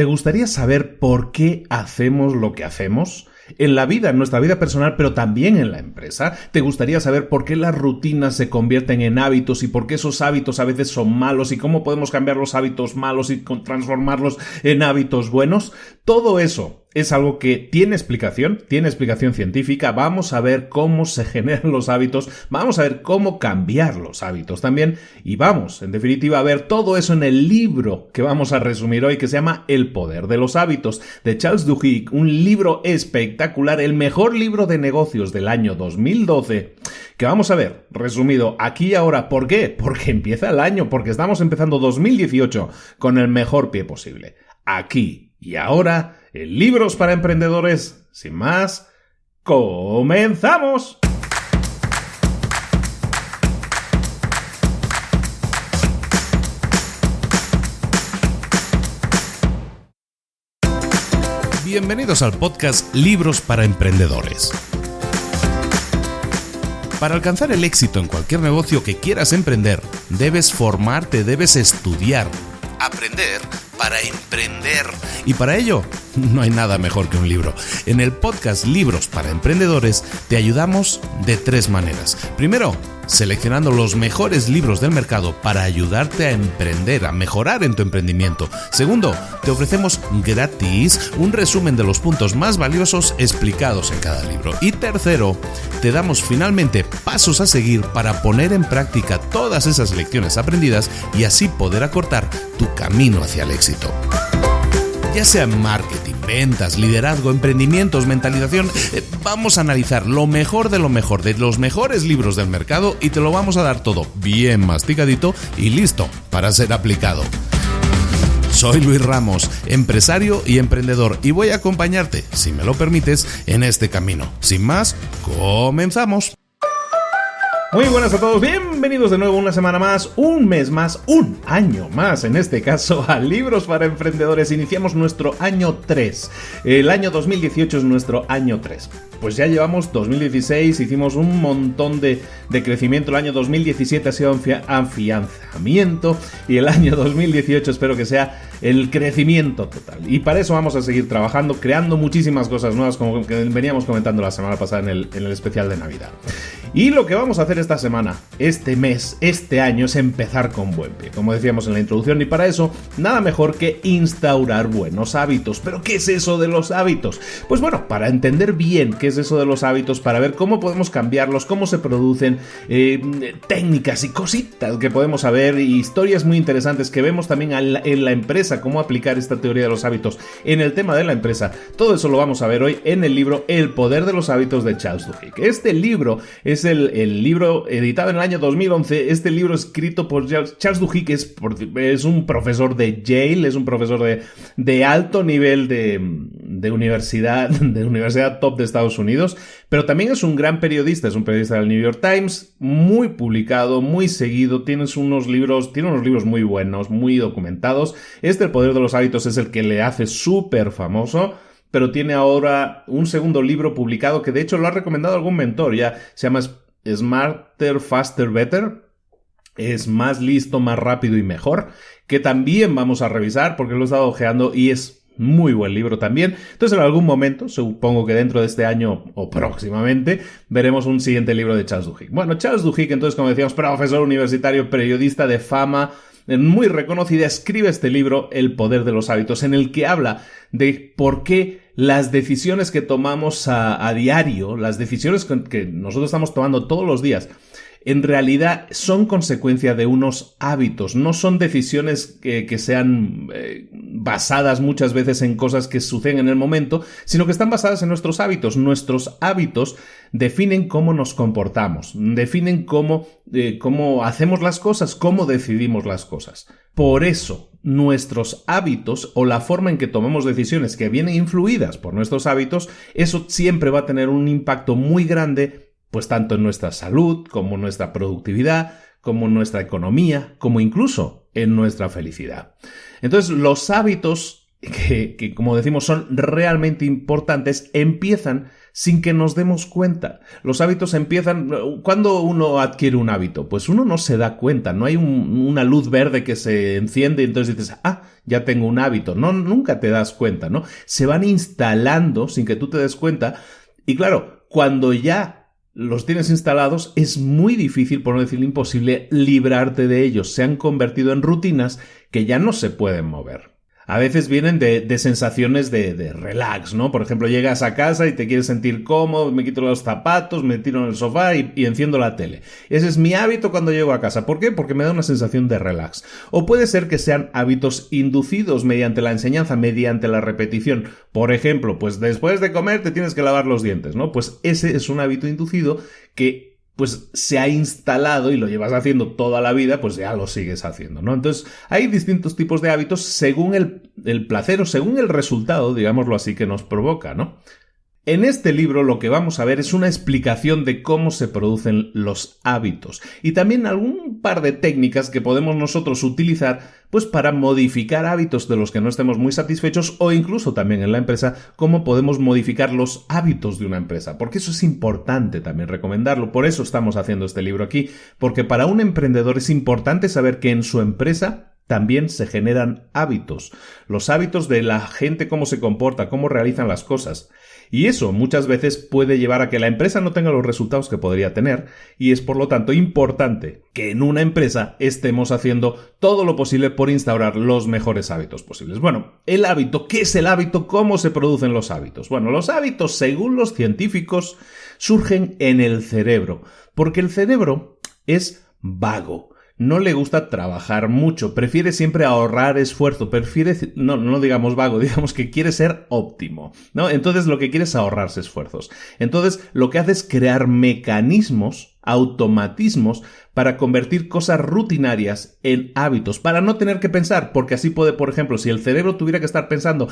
¿Te gustaría saber por qué hacemos lo que hacemos? En la vida, en nuestra vida personal, pero también en la empresa. ¿Te gustaría saber por qué las rutinas se convierten en hábitos y por qué esos hábitos a veces son malos y cómo podemos cambiar los hábitos malos y transformarlos en hábitos buenos? Todo eso es algo que tiene explicación científica. Vamos a ver cómo se generan los hábitos, vamos a ver cómo cambiar los hábitos también y vamos, en definitiva, a ver todo eso en el libro que vamos a resumir hoy, que se llama El poder de los hábitos, de Charles Duhigg, un libro espectacular, el mejor libro de negocios del año 2012, que vamos a ver resumido aquí y ahora. ¿Por qué? Porque empieza el año, porque estamos empezando 2018 con el mejor pie posible. Aquí y ahora, en Libros para Emprendedores. Sin más, ¡comenzamos! Bienvenidos al podcast Libros para Emprendedores. Para alcanzar el éxito en cualquier negocio que quieras emprender, debes formarte, debes estudiar, aprender para emprender. Y para ello, no hay nada mejor que un libro. En el podcast Libros para Emprendedores te ayudamos de 3 maneras. Primero, seleccionando los mejores libros del mercado para ayudarte a emprender, a mejorar en tu emprendimiento. Segundo, te ofrecemos gratis un resumen de los puntos más valiosos explicados en cada libro. Y tercero, te damos finalmente pasos a seguir para poner en práctica todas esas lecciones aprendidas y así poder acortar tu camino hacia el éxito. Ya sea marketing, ventas, liderazgo, emprendimientos, mentalización, vamos a analizar lo mejor de los mejores libros del mercado y te lo vamos a dar todo bien masticadito y listo para ser aplicado. Soy Luis Ramos, empresario y emprendedor, y voy a acompañarte, si me lo permites, en este camino. Sin más, comenzamos. Muy buenas a todos, bienvenidos de nuevo una semana más, un mes más, un año más, en este caso, a Libros para Emprendedores. Iniciamos nuestro año 3, el año 2018 es nuestro año 3. Pues ya llevamos 2016, hicimos un montón de crecimiento, el año 2017 ha sido afianzamiento y el año 2018 espero que sea el crecimiento total. Y para eso vamos a seguir trabajando, creando muchísimas cosas nuevas, como que veníamos comentando la semana pasada en el especial de Navidad. Y lo que vamos a hacer esta semana, este mes, este año, es empezar con buen pie, como decíamos en la introducción, y para eso, nada mejor que instaurar buenos hábitos. ¿Pero qué es eso de los hábitos? Pues bueno, para entender bien qué es eso de los hábitos, para ver cómo podemos cambiarlos, cómo se producen, técnicas y cositas que podemos saber, y historias muy interesantes que vemos también en la empresa, cómo aplicar esta teoría de los hábitos en el tema de la empresa. Todo eso lo vamos a ver hoy en el libro El poder de los hábitos de Charles Duhigg. Este libro es el libro editado en el año 2011, este libro escrito por Charles Duhigg, es un profesor de Yale, es un profesor de alto nivel de universidad top de Estados Unidos, pero también es un gran periodista, es un periodista del New York Times, muy publicado, muy seguido, tiene unos libros muy buenos, muy documentados. El poder de los hábitos es el que le hace súper famoso, pero tiene ahora un segundo libro publicado que de hecho lo ha recomendado algún mentor, ya se llama Smarter, Faster, Better. Es más listo, más rápido y mejor, que también vamos a revisar porque lo he estado ojeando y es muy buen libro también. Entonces en algún momento, supongo que dentro de este año o próximamente, veremos un siguiente libro de Charles Duhigg. Bueno, Charles Duhigg, entonces, como decíamos, profesor universitario, periodista de fama muy reconocida, escribe este libro, El poder de los hábitos, en el que habla de por qué las decisiones que tomamos a diario, las decisiones que nosotros estamos tomando todos los días, en realidad son consecuencia de unos hábitos, no son decisiones que sean basadas muchas veces en cosas que suceden en el momento, sino que están basadas en nuestros hábitos. Nuestros hábitos definen cómo nos comportamos, definen cómo hacemos las cosas, cómo decidimos las cosas. Por eso, nuestros hábitos o la forma en que tomamos decisiones que vienen influidas por nuestros hábitos, eso siempre va a tener un impacto muy grande, pues tanto en nuestra salud, como en nuestra productividad, como en nuestra economía, como incluso en nuestra felicidad. Entonces, los hábitos que como decimos son realmente importantes, empiezan sin que nos demos cuenta. Los hábitos empiezan... ¿Cuándo uno adquiere un hábito? Pues uno no se da cuenta, no hay una luz verde que se enciende y entonces dices, ya tengo un hábito. No, nunca te das cuenta, ¿no? Se van instalando sin que tú te des cuenta y claro, cuando ya los tienes instalados es muy difícil, por no decir imposible, librarte de ellos. Se han convertido en rutinas que ya no se pueden mover. A veces vienen de sensaciones de relax, ¿no? Por ejemplo, llegas a casa y te quieres sentir cómodo, me quito los zapatos, me tiro en el sofá y enciendo la tele. Ese es mi hábito cuando llego a casa. ¿Por qué? Porque me da una sensación de relax. O puede ser que sean hábitos inducidos mediante la enseñanza, mediante la repetición. Por ejemplo, pues después de comer te tienes que lavar los dientes, ¿no? Pues ese es un hábito inducido que pues se ha instalado y lo llevas haciendo toda la vida, pues ya lo sigues haciendo, ¿no? Entonces, hay distintos tipos de hábitos según el placer o según el resultado, digámoslo así, que nos provoca, ¿no? En este libro lo que vamos a ver es una explicación de cómo se producen los hábitos y también algún par de técnicas que podemos nosotros utilizar pues para modificar hábitos de los que no estemos muy satisfechos o incluso también en la empresa cómo podemos modificar los hábitos de una empresa, porque eso es importante también recomendarlo. Por eso estamos haciendo este libro aquí, porque para un emprendedor es importante saber que en su empresa también se generan hábitos, los hábitos de la gente, cómo se comporta, cómo realizan las cosas. Y eso muchas veces puede llevar a que la empresa no tenga los resultados que podría tener y es por lo tanto importante que en una empresa estemos haciendo todo lo posible por instaurar los mejores hábitos posibles. Bueno, el hábito, ¿qué es el hábito? ¿Cómo se producen los hábitos? Bueno, los hábitos, según los científicos, surgen en el cerebro, porque el cerebro es vago. No le gusta trabajar mucho, prefiere siempre ahorrar esfuerzo, no digamos vago, digamos que quiere ser óptimo, ¿no? Entonces lo que quiere es ahorrarse esfuerzos. Entonces lo que hace es crear mecanismos, automatismos, para convertir cosas rutinarias en hábitos, para no tener que pensar, porque así puede, por ejemplo, si el cerebro tuviera que estar pensando,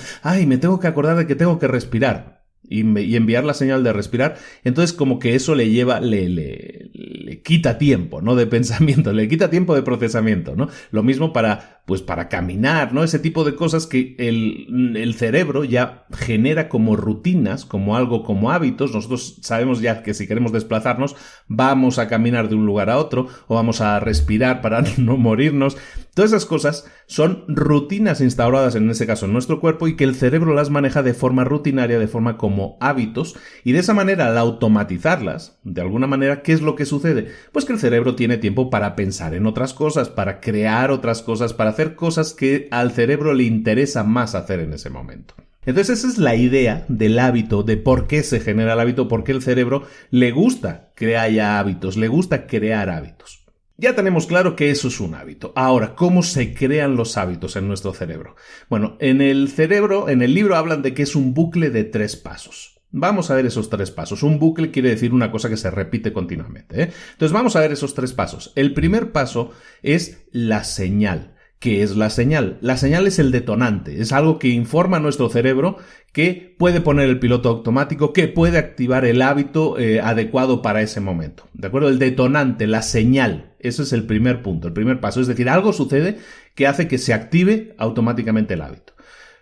me tengo que acordar de que tengo que respirar, y enviar la señal de respirar, entonces como que eso le lleva, le quita tiempo, ¿no? De pensamiento, le quita tiempo de procesamiento, ¿no? Lo mismo para caminar, ¿no? Ese tipo de cosas que el cerebro ya genera como rutinas, como algo, como hábitos. Nosotros sabemos ya que si queremos desplazarnos, vamos a caminar de un lugar a otro, o vamos a respirar para no morirnos. Todas esas cosas son rutinas instauradas, en ese caso, en nuestro cuerpo, y que el cerebro las maneja de forma rutinaria, de forma como hábitos, y de esa manera, al automatizarlas, de alguna manera, ¿qué es lo que sucede? Pues que el cerebro tiene tiempo para pensar en otras cosas, para crear otras cosas, para hacer cosas que al cerebro le interesa más hacer en ese momento. Entonces esa es la idea del hábito, de por qué se genera el hábito, por qué el cerebro le gusta que haya hábitos, le gusta crear hábitos. Ya tenemos claro que eso es un hábito. Ahora, ¿cómo se crean los hábitos en nuestro cerebro? Bueno, en el cerebro, en el libro hablan de que es un bucle de 3 pasos. Vamos a ver esos 3 pasos. Un bucle quiere decir una cosa que se repite continuamente, ¿eh? Entonces vamos a ver esos 3 pasos. El primer paso es la señal. ¿Qué es la señal? La señal es el detonante, es algo que informa a nuestro cerebro que puede poner el piloto automático, que puede activar el hábito adecuado para ese momento. ¿De acuerdo? El detonante, la señal, ese es el primer punto, el primer paso. Es decir, algo sucede que hace que se active automáticamente el hábito.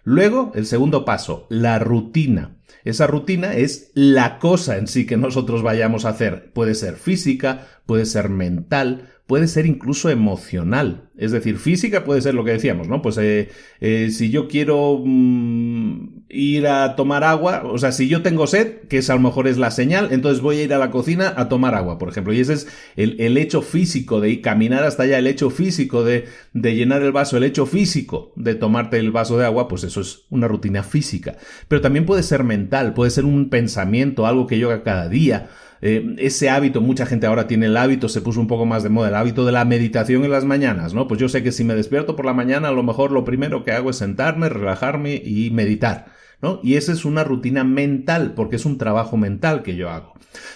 Luego, el segundo paso, la rutina. Esa rutina es la cosa en sí que nosotros vayamos a hacer. Puede ser física, puede ser mental, puede ser incluso emocional. Es decir, física puede ser lo que decíamos, ¿no? Pues si yo quiero ir a tomar agua, o sea, si yo tengo sed, que a lo mejor es la señal, entonces voy a ir a la cocina a tomar agua, por ejemplo. Y ese es el hecho físico de ir caminar hasta allá, el hecho físico de llenar el vaso, el hecho físico de tomarte el vaso de agua, pues eso es una rutina física. Pero también puede ser mental, puede ser un pensamiento, algo que yo haga cada día. Ese hábito, mucha gente ahora tiene el hábito, se puso un poco más de moda, el hábito de la meditación en las mañanas, ¿no? Pues yo sé que si me despierto por la mañana, a lo mejor lo primero que hago es sentarme, relajarme y meditar, ¿no? Y esa es una rutina mental, porque es un trabajo mental que yo hago.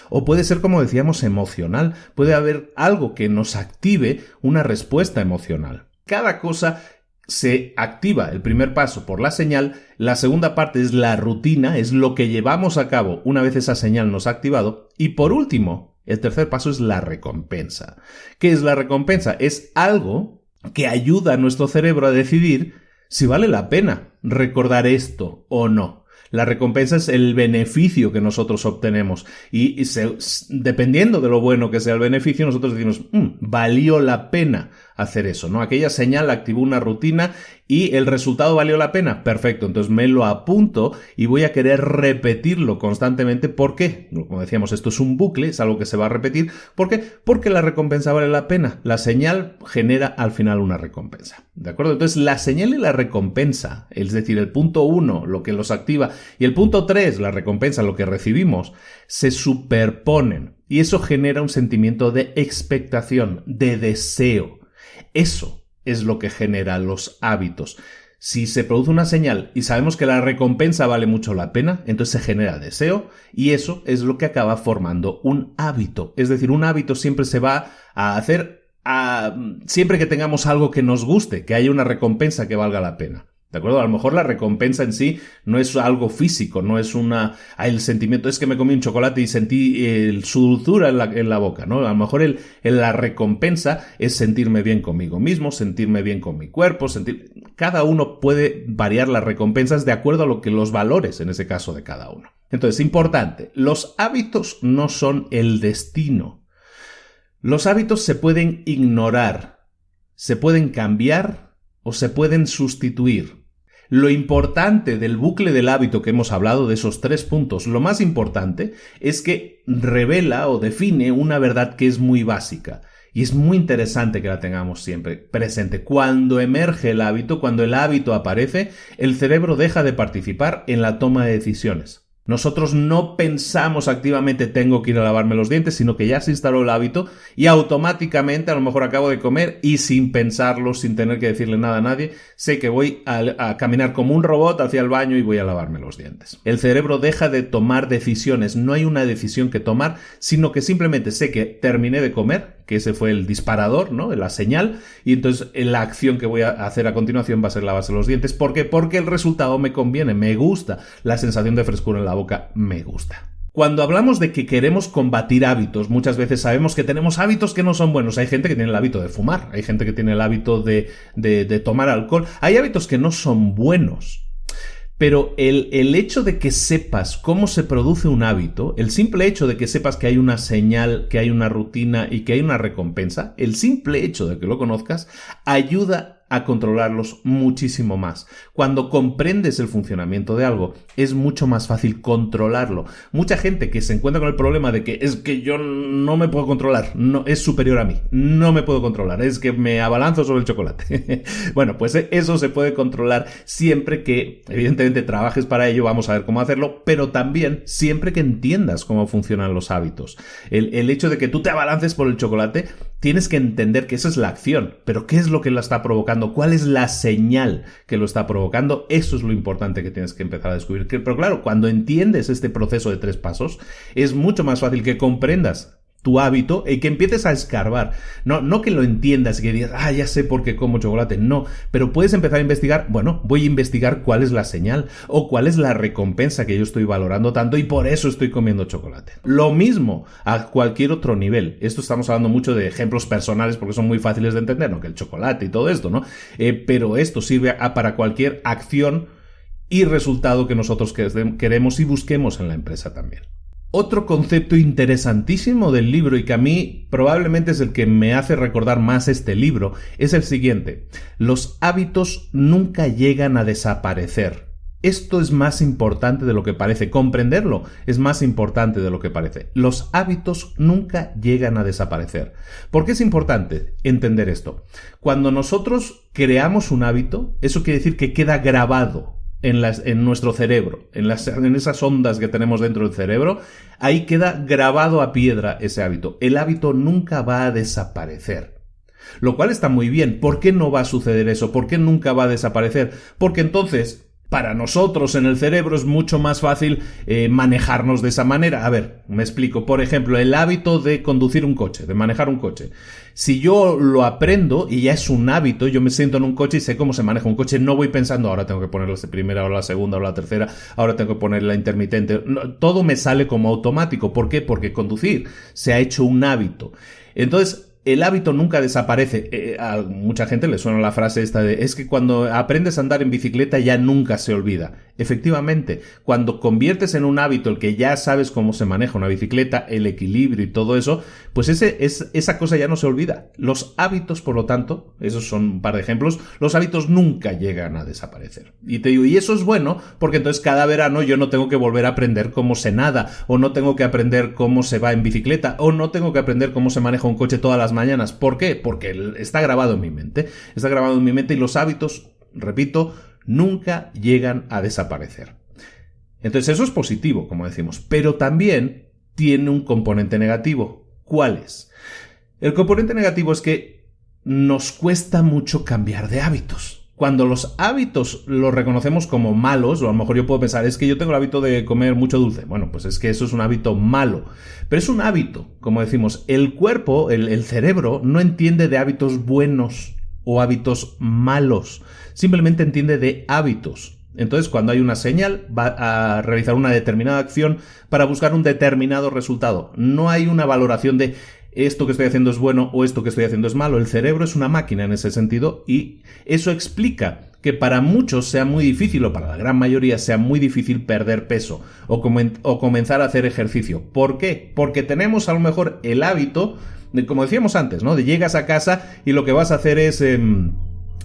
O puede ser, como decíamos, emocional. Puede haber algo que nos active una respuesta emocional. Cada cosa se activa, el primer paso por la señal, la segunda parte es la rutina, es lo que llevamos a cabo una vez esa señal nos ha activado, y por último, el tercer paso es la recompensa. ¿Qué es la recompensa? Es algo que ayuda a nuestro cerebro a decidir si vale la pena recordar esto o no. La recompensa es el beneficio que nosotros obtenemos. Y dependiendo de lo bueno que sea el beneficio, nosotros decimos, valió la pena hacer eso, ¿no? Aquella señal activó una rutina y el resultado valió la pena. Perfecto, entonces me lo apunto y voy a querer repetirlo constantemente. ¿Por qué? Como decíamos, esto es un bucle, es algo que se va a repetir. ¿Por qué? Porque la recompensa vale la pena. La señal genera al final una recompensa. ¿De acuerdo? Entonces la señal y la recompensa, es decir, el punto 1, lo que los activa, y el punto 3, la recompensa, lo que recibimos, se superponen. Y eso genera un sentimiento de expectación, de deseo. Eso es lo que genera los hábitos. Si se produce una señal y sabemos que la recompensa vale mucho la pena, entonces se genera deseo y eso es lo que acaba formando un hábito. Es decir, un hábito siempre se va a hacer siempre que tengamos algo que nos guste, que haya una recompensa que valga la pena. ¿De acuerdo? A lo mejor la recompensa en sí no es algo físico, no es el sentimiento, es que me comí un chocolate y sentí su dulzura en la boca, ¿no? A lo mejor la recompensa es sentirme bien conmigo mismo, sentirme bien con mi cuerpo, cada uno puede variar las recompensas de acuerdo a los valores, en ese caso, de cada uno. Entonces, importante, los hábitos no son el destino. Los hábitos se pueden ignorar, se pueden cambiar o se pueden sustituir. Lo importante del bucle del hábito que hemos hablado, de esos 3 puntos, lo más importante es que revela o define una verdad que es muy básica. Y es muy interesante que la tengamos siempre presente. Cuando emerge el hábito, cuando el hábito aparece, el cerebro deja de participar en la toma de decisiones. Nosotros no pensamos activamente tengo que ir a lavarme los dientes, sino que ya se instaló el hábito y automáticamente a lo mejor acabo de comer y sin pensarlo, sin tener que decirle nada a nadie, sé que voy a caminar como un robot hacia el baño y voy a lavarme los dientes. El cerebro deja de tomar decisiones, no hay una decisión que tomar, sino que simplemente sé que terminé de comer, que ese fue el disparador, ¿no? La señal, y entonces la acción que voy a hacer a continuación va a ser lavarse los dientes. ¿Por qué? Porque el resultado me conviene, me gusta, la sensación de frescura en la boca me gusta. Cuando hablamos de que queremos combatir hábitos, muchas veces sabemos que tenemos hábitos que no son buenos. Hay gente que tiene el hábito de fumar, hay gente que tiene el hábito de tomar alcohol. Hay hábitos que no son buenos. Pero el hecho de que sepas cómo se produce un hábito, el simple hecho de que sepas que hay una señal, que hay una rutina y que hay una recompensa, el simple hecho de que lo conozcas, ayuda a controlarlos muchísimo más. Cuando comprendes el funcionamiento de algo, es mucho más fácil controlarlo. Mucha gente que se encuentra con el problema de que es que yo no me puedo controlar, no, es superior a mí, no me puedo controlar, es que me abalanzo sobre el chocolate. Bueno, pues eso se puede controlar siempre que, evidentemente, trabajes para ello, vamos a ver cómo hacerlo, pero también siempre que entiendas cómo funcionan los hábitos. El hecho de que tú te abalances por el chocolate, tienes que entender que esa es la acción, pero ¿qué es lo que la está provocando? ¿Cuál es la señal que lo está provocando? Eso es lo importante que tienes que empezar a descubrir. Pero claro, cuando entiendes este proceso de 3 pasos, es mucho más fácil que comprendas tu hábito y que empieces a escarbar. No que lo entiendas y que digas, ya sé por qué como chocolate. No, pero puedes empezar a investigar, voy a investigar cuál es la señal o cuál es la recompensa que yo estoy valorando tanto y por eso estoy comiendo chocolate. Lo mismo a cualquier otro nivel. Esto estamos hablando mucho de ejemplos personales porque son muy fáciles de entender, ¿no? Que el chocolate y todo esto, ¿no? Pero esto sirve para cualquier acción y resultado que nosotros queremos y busquemos en la empresa también. Otro concepto interesantísimo del libro y que a mí probablemente es el que me hace recordar más este libro es el siguiente: los hábitos nunca llegan a desaparecer. Esto es más importante de lo que parece. Comprenderlo es más importante de lo que parece. Los hábitos nunca llegan a desaparecer. ¿Por qué es importante entender esto? Cuando nosotros creamos un hábito, eso quiere decir que queda grabado en nuestro cerebro, en esas ondas que tenemos dentro del cerebro, ahí queda grabado a piedra ese hábito. El hábito nunca va a desaparecer. Lo cual está muy bien. ¿Por qué no va a suceder eso? ¿Por qué nunca va a desaparecer? Porque entonces, para nosotros en el cerebro es mucho más fácil manejarnos de esa manera. A ver, me explico. Por ejemplo, el hábito de conducir un coche, de manejar un coche. Si yo lo aprendo y ya es un hábito, yo me siento en un coche y sé cómo se maneja un coche, no voy pensando ahora tengo que poner la primera, ahora la segunda, ahora la tercera, ahora tengo que poner la intermitente. No, todo me sale como automático. ¿Por qué? Porque conducir se ha hecho un hábito. Entonces, el hábito nunca desaparece. A mucha gente le suena la frase esta de es que cuando aprendes a andar en bicicleta ya nunca se olvida. Efectivamente, cuando conviertes en un hábito el que ya sabes cómo se maneja una bicicleta, el equilibrio y todo eso, pues esa cosa ya no se olvida. Los hábitos, por lo tanto, esos son un par de ejemplos, los hábitos nunca llegan a desaparecer. Y te digo, y eso es bueno, porque entonces cada verano yo no tengo que volver a aprender cómo se nada, o no tengo que aprender cómo se va en bicicleta, o no tengo que aprender cómo se maneja un coche todas las mañanas. ¿Por qué? Porque está grabado en mi mente. Está grabado en mi mente y los hábitos, repito, nunca llegan a desaparecer. Entonces eso es positivo, como decimos, pero también tiene un componente negativo. ¿Cuál es? El componente negativo es que nos cuesta mucho cambiar de hábitos. Cuando los hábitos los reconocemos como malos, o a lo mejor yo puedo pensar, es que yo tengo el hábito de comer mucho dulce. Bueno, pues es que eso es un hábito malo. Pero es un hábito, como decimos. El cuerpo, el cerebro, no entiende de hábitos buenos o hábitos malos. Simplemente entiende de hábitos. Entonces, cuando hay una señal, va a realizar una determinada acción para buscar un determinado resultado. No hay una valoración de esto que estoy haciendo es bueno o esto que estoy haciendo es malo. El cerebro es una máquina en ese sentido y eso explica que para muchos sea muy difícil, o para la gran mayoría sea muy difícil perder peso o comenzar a hacer ejercicio. ¿Por qué? Porque tenemos a lo mejor el hábito, como decíamos antes, ¿no? De llegas a casa y lo que vas a hacer es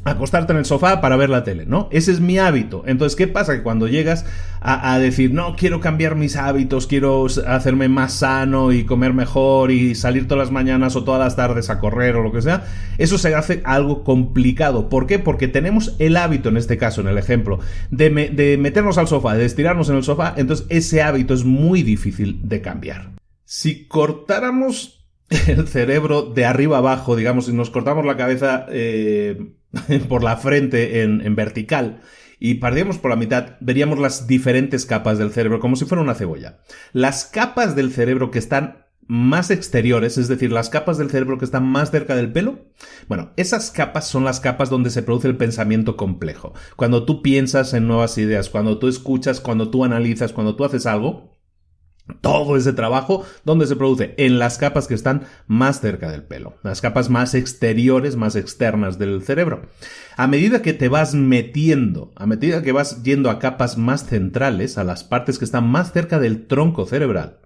acostarte en el sofá para ver la tele, ¿no? Ese es mi hábito. Entonces, ¿qué pasa? Que cuando llegas a decir, no, quiero cambiar mis hábitos, quiero hacerme más sano y comer mejor y salir todas las mañanas o todas las tardes a correr o lo que sea, eso se hace algo complicado. ¿Por qué? Porque tenemos el hábito, en este caso, en el ejemplo, de meternos al sofá, de estirarnos en el sofá, entonces ese hábito es muy difícil de cambiar. Si cortáramos el cerebro de arriba abajo, digamos, si nos cortamos la cabeza por la frente en vertical y partiéramos por la mitad, veríamos las diferentes capas del cerebro, como si fuera una cebolla. Las capas del cerebro que están más exteriores, es decir, las capas del cerebro que están más cerca del pelo, bueno, esas capas son las capas donde se produce el pensamiento complejo. Cuando tú piensas en nuevas ideas, cuando tú escuchas, cuando tú analizas, cuando tú haces algo, todo ese trabajo, ¿dónde se produce? En las capas que están más cerca del pelo, las capas más exteriores, más externas del cerebro. A medida que te vas metiendo, a medida que vas yendo a capas más centrales, a las partes que están más cerca del tronco cerebral,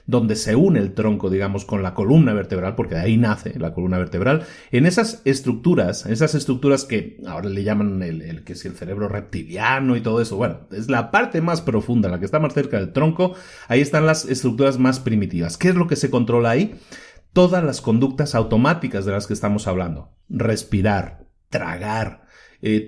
donde se une el tronco, digamos, con la columna vertebral, porque de ahí nace la columna vertebral, en esas estructuras que ahora le llaman que es el cerebro reptiliano y todo eso, bueno, es la parte más profunda, la que está más cerca del tronco, ahí están las estructuras más primitivas. ¿Qué es lo que se controla ahí? Todas las conductas automáticas de las que estamos hablando. Respirar, tragar,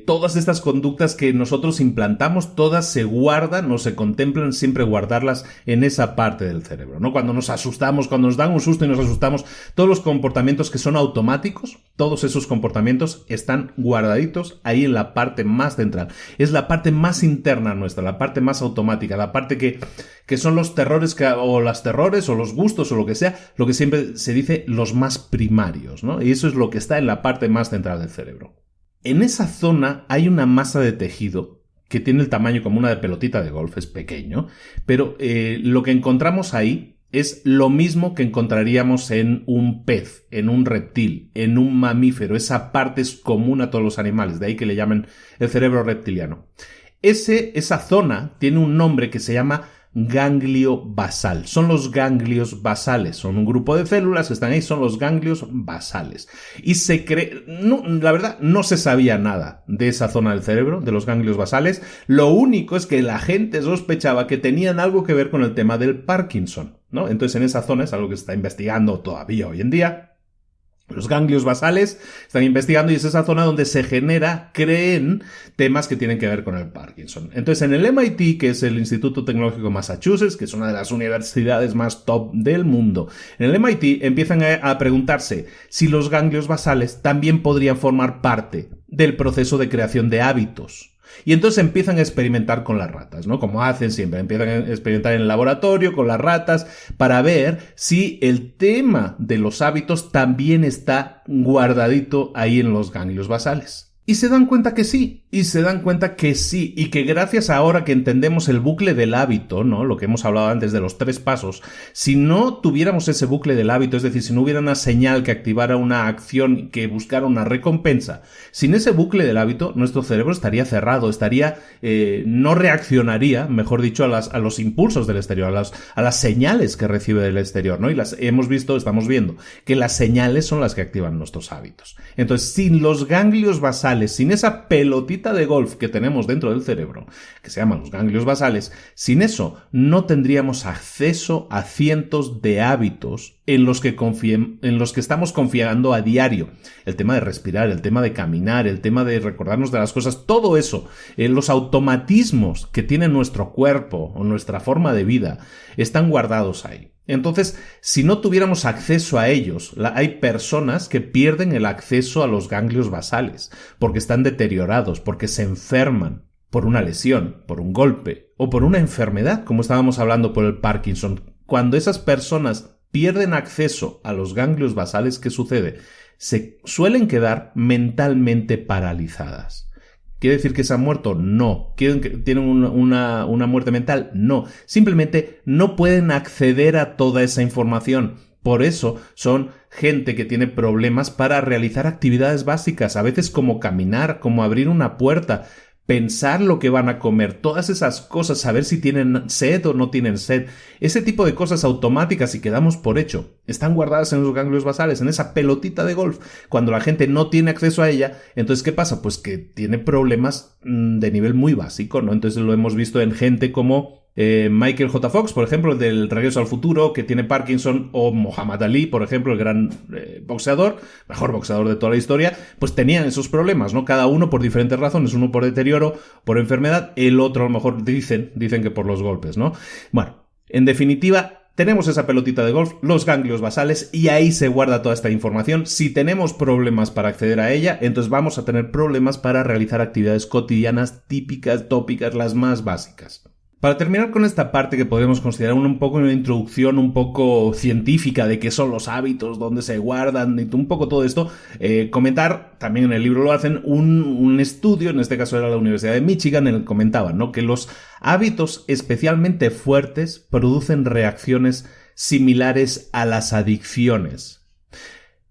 todas estas conductas que nosotros implantamos, todas se guardan o se contemplan siempre guardarlas en esa parte del cerebro, ¿no? Cuando nos asustamos, cuando nos dan un susto y nos asustamos, todos los comportamientos que son automáticos, todos esos comportamientos están guardaditos ahí en la parte más central. Es la parte más interna nuestra, la parte más automática, la parte que son los terrores o las terrores o los gustos o lo que sea, lo que siempre se dice los más primarios, ¿no? Y eso es lo que está en la parte más central del cerebro. En esa zona hay una masa de tejido que tiene el tamaño como una de pelotita de golf, es pequeño, pero lo que encontramos ahí es lo mismo que encontraríamos en un pez, en un reptil, en un mamífero. Esa parte es común a todos los animales, de ahí que le llamen el cerebro reptiliano. Esa zona tiene un nombre que se llama ganglio basal. Son los ganglios basales. Son un grupo de células que están ahí, son los ganglios basales. Y se cree, la verdad, no se sabía nada de esa zona del cerebro, de los ganglios basales. Lo único es que la gente sospechaba que tenían algo que ver con el tema del Parkinson, ¿no? Entonces en esa zona es algo que se está investigando todavía hoy en día. Los ganglios basales están investigando y es esa zona donde se creen temas que tienen que ver con el Parkinson. Entonces, en el MIT, que es el Instituto Tecnológico de Massachusetts, que es una de las universidades más top del mundo, en el MIT empiezan a preguntarse si los ganglios basales también podrían formar parte del proceso de creación de hábitos. Y entonces empiezan a experimentar con las ratas, ¿no? Como hacen siempre, empiezan a experimentar en el laboratorio con las ratas para ver si el tema de los hábitos también está guardadito ahí en los ganglios basales. Y se dan cuenta que sí, y que gracias a ahora que entendemos el bucle del hábito, ¿no? Lo que hemos hablado antes de los 3 pasos, si no tuviéramos ese bucle del hábito, es decir, si no hubiera una señal que activara una acción que buscara una recompensa, sin ese bucle del hábito, nuestro cerebro estaría cerrado, no reaccionaría, mejor dicho, a los impulsos del exterior, a las señales que recibe del exterior, ¿no? Y estamos viendo que las señales son las que activan nuestros hábitos. Entonces, sin los ganglios basales, sin esa pelotita de golf que tenemos dentro del cerebro, que se llaman los ganglios basales, sin eso no tendríamos acceso a cientos de hábitos en los que estamos confiando a diario. El tema de respirar, el tema de caminar, el tema de recordarnos de las cosas, todo eso, los automatismos que tiene nuestro cuerpo o nuestra forma de vida, están guardados ahí. Entonces, si no tuviéramos acceso a ellos, hay personas que pierden el acceso a los ganglios basales, porque están deteriorados, porque se enferman por una lesión, por un golpe o por una enfermedad, como estábamos hablando por el Parkinson. Cuando esas personas pierden acceso a los ganglios basales, ¿qué sucede? Se suelen quedar mentalmente paralizadas. ¿Quiere decir que se han muerto? No. ¿Tienen una muerte mental? No. Simplemente no pueden acceder a toda esa información. Por eso son gente que tiene problemas para realizar actividades básicas, a veces como caminar, como abrir una puerta, pensar lo que van a comer, todas esas cosas, saber si tienen sed o no tienen sed, ese tipo de cosas automáticas y que damos por hecho, están guardadas en los ganglios basales, en esa pelotita de golf. Cuando la gente no tiene acceso a ella, entonces ¿qué pasa? Pues que tiene problemas de nivel muy básico, ¿no? Entonces lo hemos visto en gente como Michael J. Fox, por ejemplo, del Regreso al Futuro, que tiene Parkinson, o Muhammad Ali, por ejemplo, el gran boxeador, mejor boxeador de toda la historia, pues tenían esos problemas, ¿no? Cada uno por diferentes razones, uno por deterioro, por enfermedad, el otro a lo mejor dicen que por los golpes, ¿no? Bueno, en definitiva, tenemos esa pelotita de golf, los ganglios basales, y ahí se guarda toda esta información. Si tenemos problemas para acceder a ella, entonces vamos a tener problemas para realizar actividades cotidianas típicas, tópicas, las más básicas. Para terminar con esta parte que podemos considerar un poco una introducción un poco científica de qué son los hábitos, dónde se guardan y un poco todo esto, comentar, también en el libro lo hacen, un estudio, en este caso era la Universidad de Michigan, en el que comentaban, ¿no?, que los hábitos especialmente fuertes producen reacciones similares a las adicciones.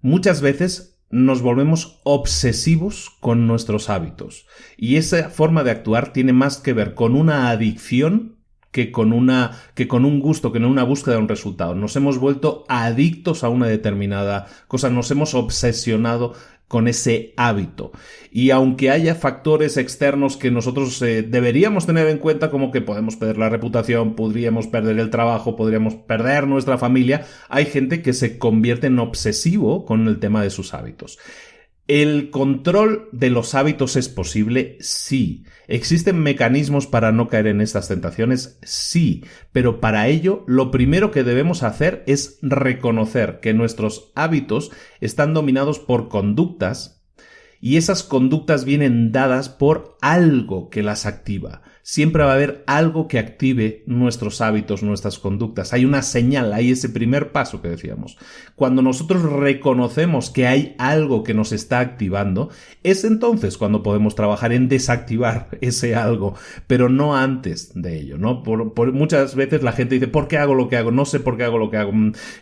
Muchas veces nos volvemos obsesivos con nuestros hábitos y esa forma de actuar tiene más que ver con una adicción que con un gusto, que con una búsqueda de un resultado. Nos hemos vuelto adictos a una determinada cosa, nos hemos obsesionado con ese hábito. Y aunque haya factores externos que nosotros deberíamos tener en cuenta, como que podemos perder la reputación, podríamos perder el trabajo, podríamos perder nuestra familia, hay gente que se convierte en obsesivo con el tema de sus hábitos. ¿El control de los hábitos es posible? Sí. ¿Existen mecanismos para no caer en estas tentaciones? Sí. Pero para ello, lo primero que debemos hacer es reconocer que nuestros hábitos están dominados por conductas y esas conductas vienen dadas por algo que las activa. Siempre va a haber algo que active nuestros hábitos, nuestras conductas. Hay una señal, hay ese primer paso que decíamos. Cuando nosotros reconocemos que hay algo que nos está activando, es entonces cuando podemos trabajar en desactivar ese algo, pero no antes de ello, ¿no? Por muchas veces la gente dice, ¿por qué hago lo que hago? No sé por qué hago lo que hago.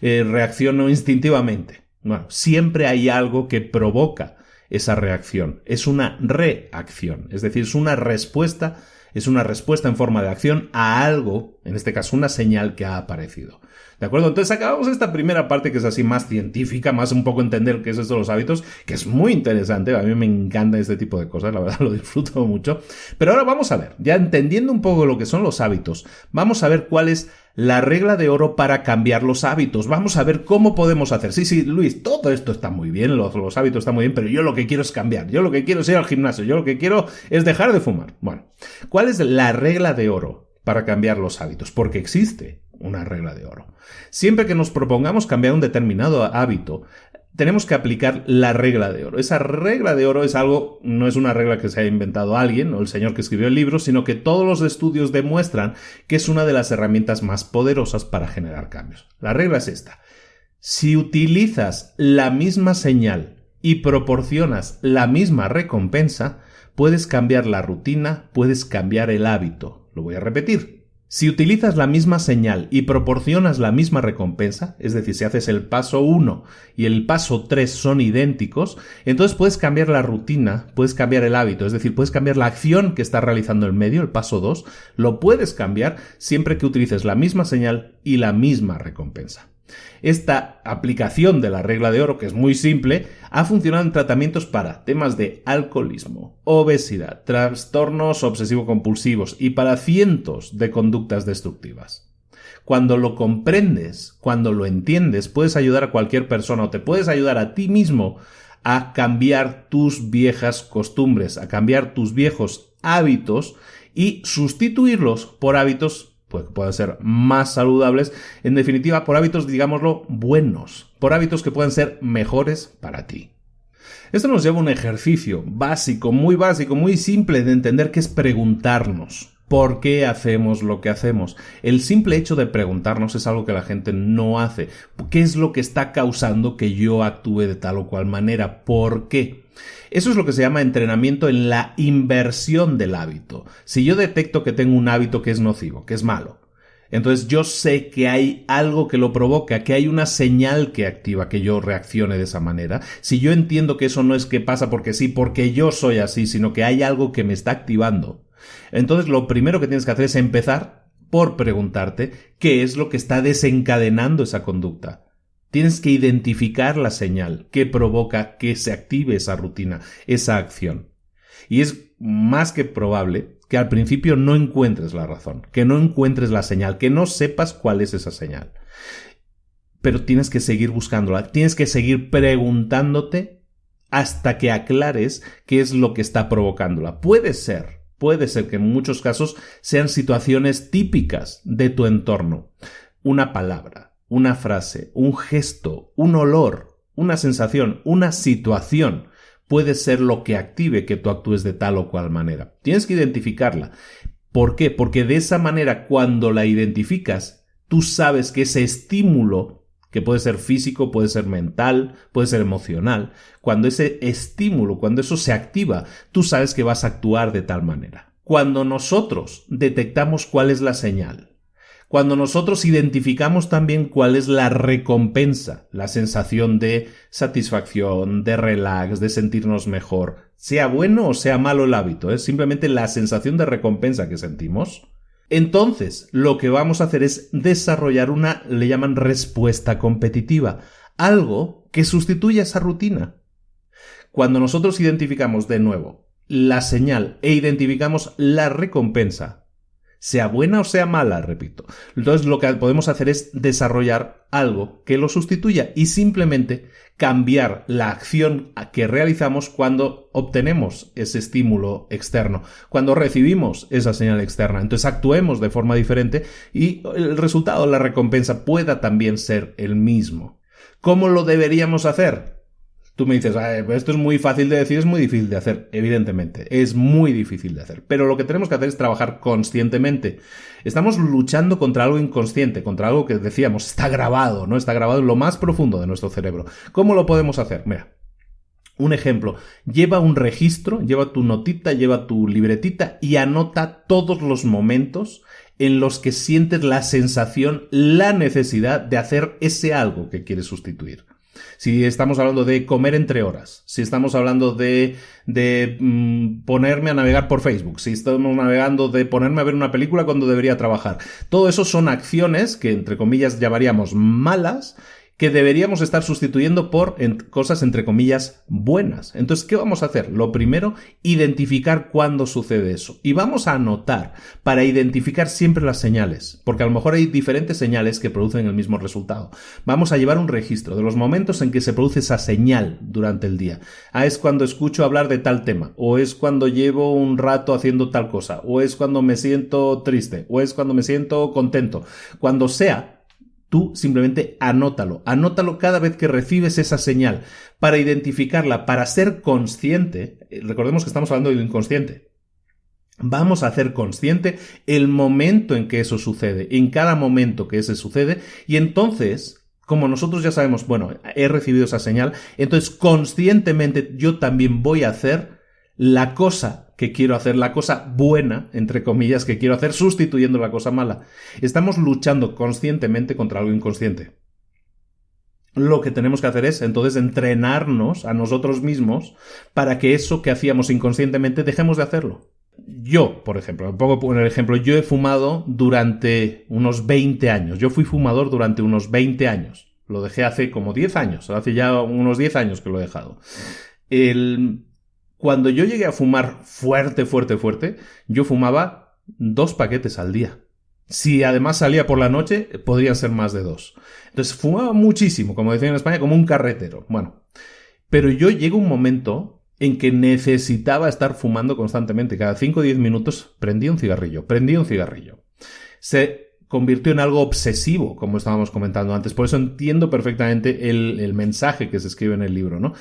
Reacciono instintivamente. Bueno, siempre hay algo que provoca esa reacción. Es una reacción, es decir, es una respuesta en forma de acción a algo, en este caso una señal que ha aparecido. ¿De acuerdo? Entonces acabamos esta primera parte que es así más científica, más un poco entender qué es esto de los hábitos, que es muy interesante, a mí me encanta este tipo de cosas, la verdad lo disfruto mucho. Pero ahora vamos a ver, ya entendiendo un poco lo que son los hábitos, vamos a ver cuál es la regla de oro para cambiar los hábitos. Vamos a ver cómo podemos hacer. Sí, Luis, todo esto está muy bien, los hábitos están muy bien, pero yo lo que quiero es cambiar. Yo lo que quiero es ir al gimnasio. Yo lo que quiero es dejar de fumar. Bueno, ¿cuál es la regla de oro para cambiar los hábitos? Porque existe una regla de oro. Siempre que nos propongamos cambiar un determinado hábito, tenemos que aplicar la regla de oro. Esa regla de oro es algo, no es una regla que se haya inventado alguien o el señor que escribió el libro, sino que todos los estudios demuestran que es una de las herramientas más poderosas para generar cambios. La regla es esta. Si utilizas la misma señal y proporcionas la misma recompensa, puedes cambiar la rutina, puedes cambiar el hábito. Lo voy a repetir. Si utilizas la misma señal y proporcionas la misma recompensa, es decir, si haces el paso 1 y el paso 3 son idénticos, entonces puedes cambiar la rutina, puedes cambiar el hábito, es decir, puedes cambiar la acción que estás realizando en medio, el paso 2, lo puedes cambiar siempre que utilices la misma señal y la misma recompensa. Esta aplicación de la regla de oro, que es muy simple, ha funcionado en tratamientos para temas de alcoholismo, obesidad, trastornos obsesivo-compulsivos y para cientos de conductas destructivas. Cuando lo comprendes, cuando lo entiendes, puedes ayudar a cualquier persona o te puedes ayudar a ti mismo a cambiar tus viejas costumbres, a cambiar tus viejos hábitos y sustituirlos por hábitos que puedan ser más saludables, en definitiva, por hábitos, digámoslo, buenos, por hábitos que puedan ser mejores para ti. Esto nos lleva a un ejercicio básico, muy simple de entender, que es preguntarnos por qué hacemos lo que hacemos. El simple hecho de preguntarnos es algo que la gente no hace. ¿Qué es lo que está causando que yo actúe de tal o cual manera? ¿Por qué? Eso es lo que se llama entrenamiento en la inversión del hábito. Si yo detecto que tengo un hábito que es nocivo, que es malo, entonces yo sé que hay algo que lo provoca, que hay una señal que activa que yo reaccione de esa manera. Si yo entiendo que eso no es que pasa porque sí, porque yo soy así, sino que hay algo que me está activando, entonces lo primero que tienes que hacer es empezar por preguntarte qué es lo que está desencadenando esa conducta. Tienes que identificar la señal que provoca que se active esa rutina, esa acción. Y es más que probable que al principio no encuentres la razón, que no encuentres la señal, que no sepas cuál es esa señal. Pero tienes que seguir buscándola, tienes que seguir preguntándote hasta que aclares qué es lo que está provocándola. Puede ser que en muchos casos sean situaciones típicas de tu entorno. Una palabra, una frase, un gesto, un olor, una sensación, una situación puede ser lo que active que tú actúes de tal o cual manera. Tienes que identificarla. ¿Por qué? Porque de esa manera, cuando la identificas, tú sabes que ese estímulo, que puede ser físico, puede ser mental, puede ser emocional, cuando ese estímulo, cuando eso se activa, tú sabes que vas a actuar de tal manera. Cuando nosotros detectamos cuál es la señal, cuando nosotros identificamos también cuál es la recompensa, la sensación de satisfacción, de relax, de sentirnos mejor, sea bueno o sea malo el hábito, es simplemente la sensación de recompensa que sentimos, entonces lo que vamos a hacer es desarrollar le llaman respuesta competitiva, algo que sustituya esa rutina. Cuando nosotros identificamos de nuevo la señal e identificamos la recompensa, sea buena o sea mala, repito. Entonces lo que podemos hacer es desarrollar algo que lo sustituya y simplemente cambiar la acción que realizamos cuando obtenemos ese estímulo externo, cuando recibimos esa señal externa. Entonces actuemos de forma diferente y el resultado, la recompensa, pueda también ser el mismo. ¿Cómo lo deberíamos hacer? Tú me dices, esto es muy fácil de decir, es muy difícil de hacer. Evidentemente, es muy difícil de hacer. Pero lo que tenemos que hacer es trabajar conscientemente. Estamos luchando contra algo inconsciente, contra algo que decíamos, está grabado, ¿no? Está grabado en lo más profundo de nuestro cerebro. ¿Cómo lo podemos hacer? Mira, un ejemplo. Lleva un registro, lleva tu notita, lleva tu libretita y anota todos los momentos en los que sientes la sensación, la necesidad de hacer ese algo que quieres sustituir. Si estamos hablando de comer entre horas, si estamos hablando de ponerme a navegar por Facebook, si estamos navegando de ponerme a ver una película cuando debería trabajar, todo eso son acciones que entre comillas llamaríamos malas, que deberíamos estar sustituyendo por cosas entre comillas buenas. Entonces, ¿qué vamos a hacer? Lo primero, identificar cuándo sucede eso. Y vamos a anotar para identificar siempre las señales, porque a lo mejor hay diferentes señales que producen el mismo resultado. Vamos a llevar un registro de los momentos en que se produce esa señal durante el día. Es cuando escucho hablar de tal tema, o es cuando llevo un rato haciendo tal cosa, o es cuando me siento triste, o es cuando me siento contento. Cuando sea, tú simplemente anótalo cada vez que recibes esa señal para identificarla, para ser consciente. Recordemos que estamos hablando de lo inconsciente. Vamos a hacer consciente el momento en que eso sucede, en cada momento que ese sucede, y entonces como nosotros ya sabemos, bueno, he recibido esa señal, entonces conscientemente yo también voy a hacer la cosa que quiero hacer, la cosa buena, entre comillas, que quiero hacer, sustituyendo la cosa mala. Estamos luchando conscientemente contra algo inconsciente. Lo que tenemos que hacer es, entonces, entrenarnos a nosotros mismos para que eso que hacíamos inconscientemente dejemos de hacerlo. Yo, por ejemplo, me pongo poner ejemplo, yo he fumado durante unos 20 años. Yo fui fumador durante unos 20 años. Lo dejé hace como 10 años. Hace ya unos 10 años que lo he dejado. Cuando yo llegué a fumar fuerte, yo fumaba 2 paquetes al día. Si además salía por la noche, podrían ser más de 2. Entonces fumaba muchísimo, como decían en España, como un carretero. Bueno, pero yo llegué a un momento en que necesitaba estar fumando constantemente. Cada 5 o 10 minutos prendía un cigarrillo. Se convirtió en algo obsesivo, como estábamos comentando antes. Por eso entiendo perfectamente el mensaje que se escribe en el libro, ¿no?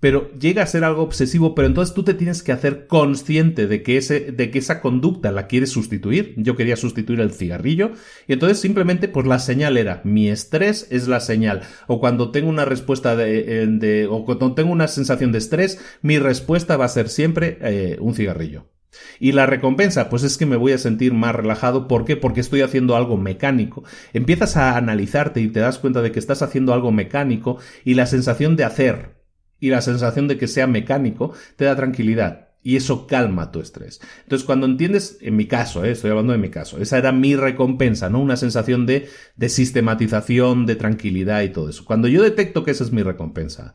Pero llega a ser algo obsesivo, pero entonces tú te tienes que hacer consciente de que esa conducta la quieres sustituir. Yo quería sustituir el cigarrillo y entonces simplemente pues la señal era mi estrés es la señal. O cuando tengo una respuesta o cuando tengo una sensación de estrés, mi respuesta va a ser siempre un cigarrillo. Y la recompensa, pues es que me voy a sentir más relajado. ¿Por qué? Porque estoy haciendo algo mecánico. Empiezas a analizarte y te das cuenta de que estás haciendo algo mecánico y la sensación de hacer y la sensación de que sea mecánico te da tranquilidad y eso calma tu estrés. Entonces, cuando entiendes, en mi caso, estoy hablando de mi caso, esa era mi recompensa, ¿no? Una sensación de sistematización, de tranquilidad y todo eso. Cuando yo detecto que esa es mi recompensa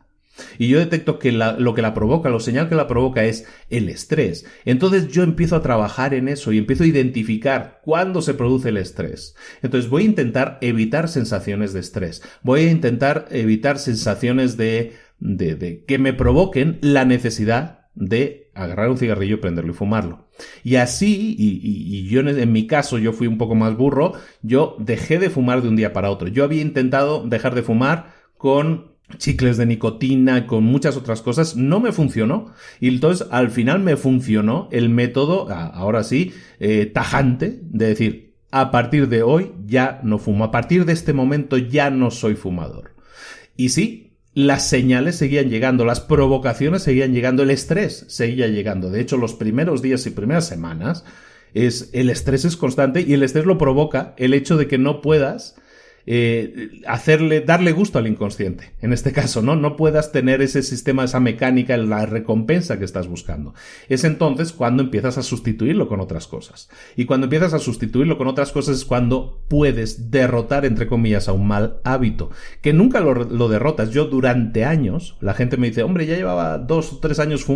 y yo detecto que lo que la provoca, lo señal que la provoca es el estrés, entonces yo empiezo a trabajar en eso y empiezo a identificar cuándo se produce el estrés. Entonces voy a intentar evitar sensaciones de estrés, voy a intentar evitar sensaciones de que me provoquen la necesidad de agarrar un cigarrillo, prenderlo y fumarlo. Y así, y yo en mi caso, yo fui un poco más burro, yo dejé de fumar de un día para otro. Yo había intentado dejar de fumar con chicles de nicotina, con muchas otras cosas, no me funcionó. Y entonces al final me funcionó el método, ahora sí, tajante, de decir, a partir de hoy ya no fumo, a partir de este momento ya no soy fumador. Y sí, las señales seguían llegando, las provocaciones seguían llegando, el estrés seguía llegando. De hecho, los primeros días y primeras semanas, el estrés es constante y el estrés lo provoca el hecho de que no puedas darle gusto al inconsciente. En este caso, no puedas tener ese sistema, esa mecánica, la recompensa que estás buscando. Es entonces cuando empiezas a sustituirlo con otras cosas. Y cuando empiezas a sustituirlo con otras cosas es cuando puedes derrotar, entre comillas, a un mal hábito. Que nunca lo derrotas. Yo durante años, la gente me dice, hombre, ya llevaba 2 o 3 años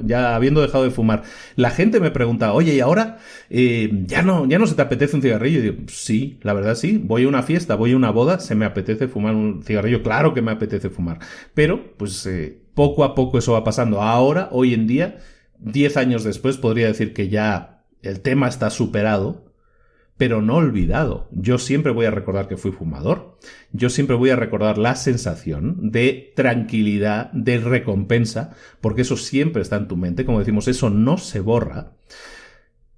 ya habiendo dejado de fumar. La gente me pregunta, oye, ¿y ahora ya no se te apetece un cigarrillo? Y digo, sí, la verdad sí, voy a una fiesta, voy a una boda, se me apetece fumar un cigarrillo, claro que me apetece fumar, pero pues poco a poco eso va pasando. Ahora, hoy en día, 10 años después, podría decir que ya el tema está superado, pero no olvidado. Yo siempre voy a recordar que fui fumador, yo siempre voy a recordar la sensación de tranquilidad, de recompensa, porque eso siempre está en tu mente, como decimos, eso no se borra.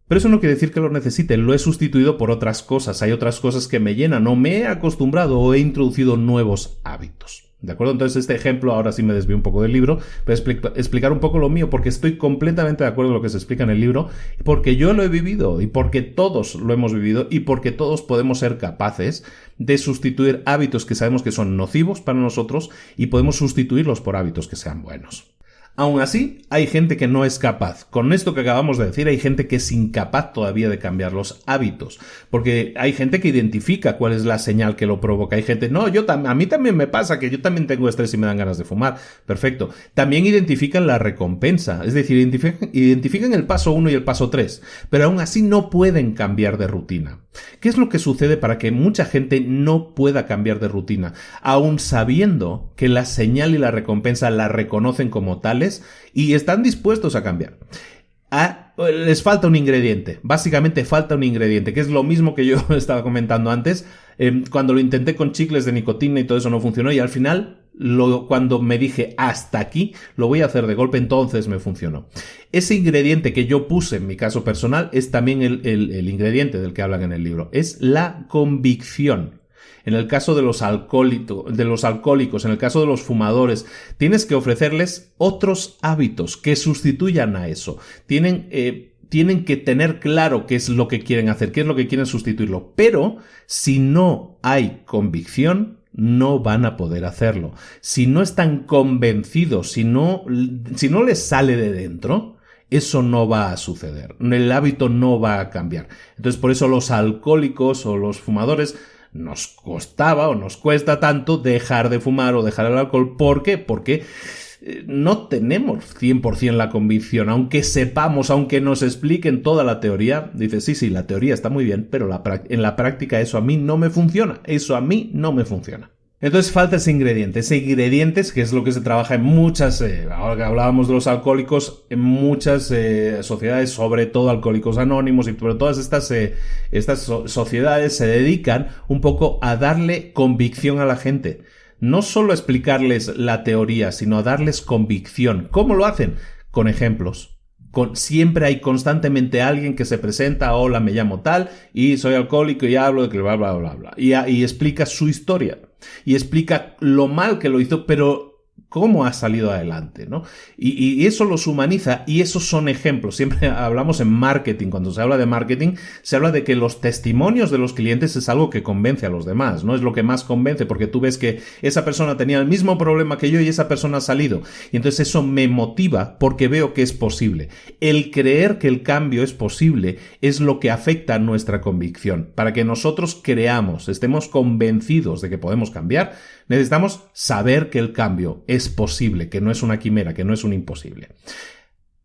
Pero eso no quiere decir que lo necesite, lo he sustituido por otras cosas, hay otras cosas que me llenan, o me he acostumbrado o he introducido nuevos hábitos. ¿De acuerdo? Entonces este ejemplo, ahora sí me desvío un poco del libro, pero explicar un poco lo mío, porque estoy completamente de acuerdo con lo que se explica en el libro, porque yo lo he vivido, y porque todos lo hemos vivido, y porque todos podemos ser capaces de sustituir hábitos que sabemos que son nocivos para nosotros, y podemos sustituirlos por hábitos que sean buenos. Aún así, hay gente que no es capaz. Con esto que acabamos de decir, hay gente que es incapaz todavía de cambiar los hábitos. Porque hay gente que identifica cuál es la señal que lo provoca. Hay gente, no, a mí también me pasa que yo también tengo estrés y me dan ganas de fumar. Perfecto. También identifican la recompensa. Es decir, identifican el paso 1 y el paso 3. Pero aún así no pueden cambiar de rutina. ¿Qué es lo que sucede para que mucha gente no pueda cambiar de rutina? Aún sabiendo que la señal y la recompensa la reconocen como tales y están dispuestos a cambiar. Les falta un ingrediente. Básicamente falta un ingrediente, que es lo mismo que yo estaba comentando antes. Cuando lo intenté con chicles de nicotina y todo eso no funcionó, y al final, cuando me dije hasta aquí, lo voy a hacer de golpe, entonces me funcionó. Ese ingrediente que yo puse en mi caso personal es también el ingrediente del que hablan en el libro. Es la convicción. en el caso de los alcohólicos, en el caso de los fumadores, tienes que ofrecerles otros hábitos que sustituyan a eso. Tienen que tener claro qué es lo que quieren hacer, qué es lo que quieren sustituirlo. Pero si no hay convicción, no van a poder hacerlo. Si no están convencidos, si no les sale de dentro, eso no va a suceder. El hábito no va a cambiar. Entonces, por eso los alcohólicos o los fumadores nos costaba o nos cuesta tanto dejar de fumar o dejar el alcohol. ¿Por qué? Porque no tenemos 100% la convicción, aunque sepamos, aunque nos expliquen toda la teoría. Dices, sí, la teoría está muy bien, pero en la práctica eso a mí no me funciona. Entonces falta ese ingredientes que es lo que se trabaja en muchas, ahora que hablábamos de los alcohólicos, en muchas sociedades, sobre todo Alcohólicos Anónimos, y todas estas sociedades se dedican un poco a darle convicción a la gente. No solo a explicarles la teoría, sino a darles convicción. ¿Cómo lo hacen? Con ejemplos. Siempre hay constantemente alguien que se presenta, hola, me llamo tal, y soy alcohólico y hablo de que bla, bla, bla, bla. Y explica su historia. Y explica lo mal que lo hizo, pero cómo ha salido adelante, ¿no? Y eso los humaniza, y esos son ejemplos. Siempre hablamos en marketing, cuando se habla de marketing, se habla de que los testimonios de los clientes es algo que convence a los demás, ¿no? Es lo que más convence, porque tú ves que esa persona tenía el mismo problema que yo y esa persona ha salido. Y entonces eso me motiva porque veo que es posible. El creer que el cambio es posible es lo que afecta a nuestra convicción. Para que nosotros creamos, estemos convencidos de que podemos cambiar, necesitamos saber que el cambio es posible, que no es una quimera, que no es un imposible.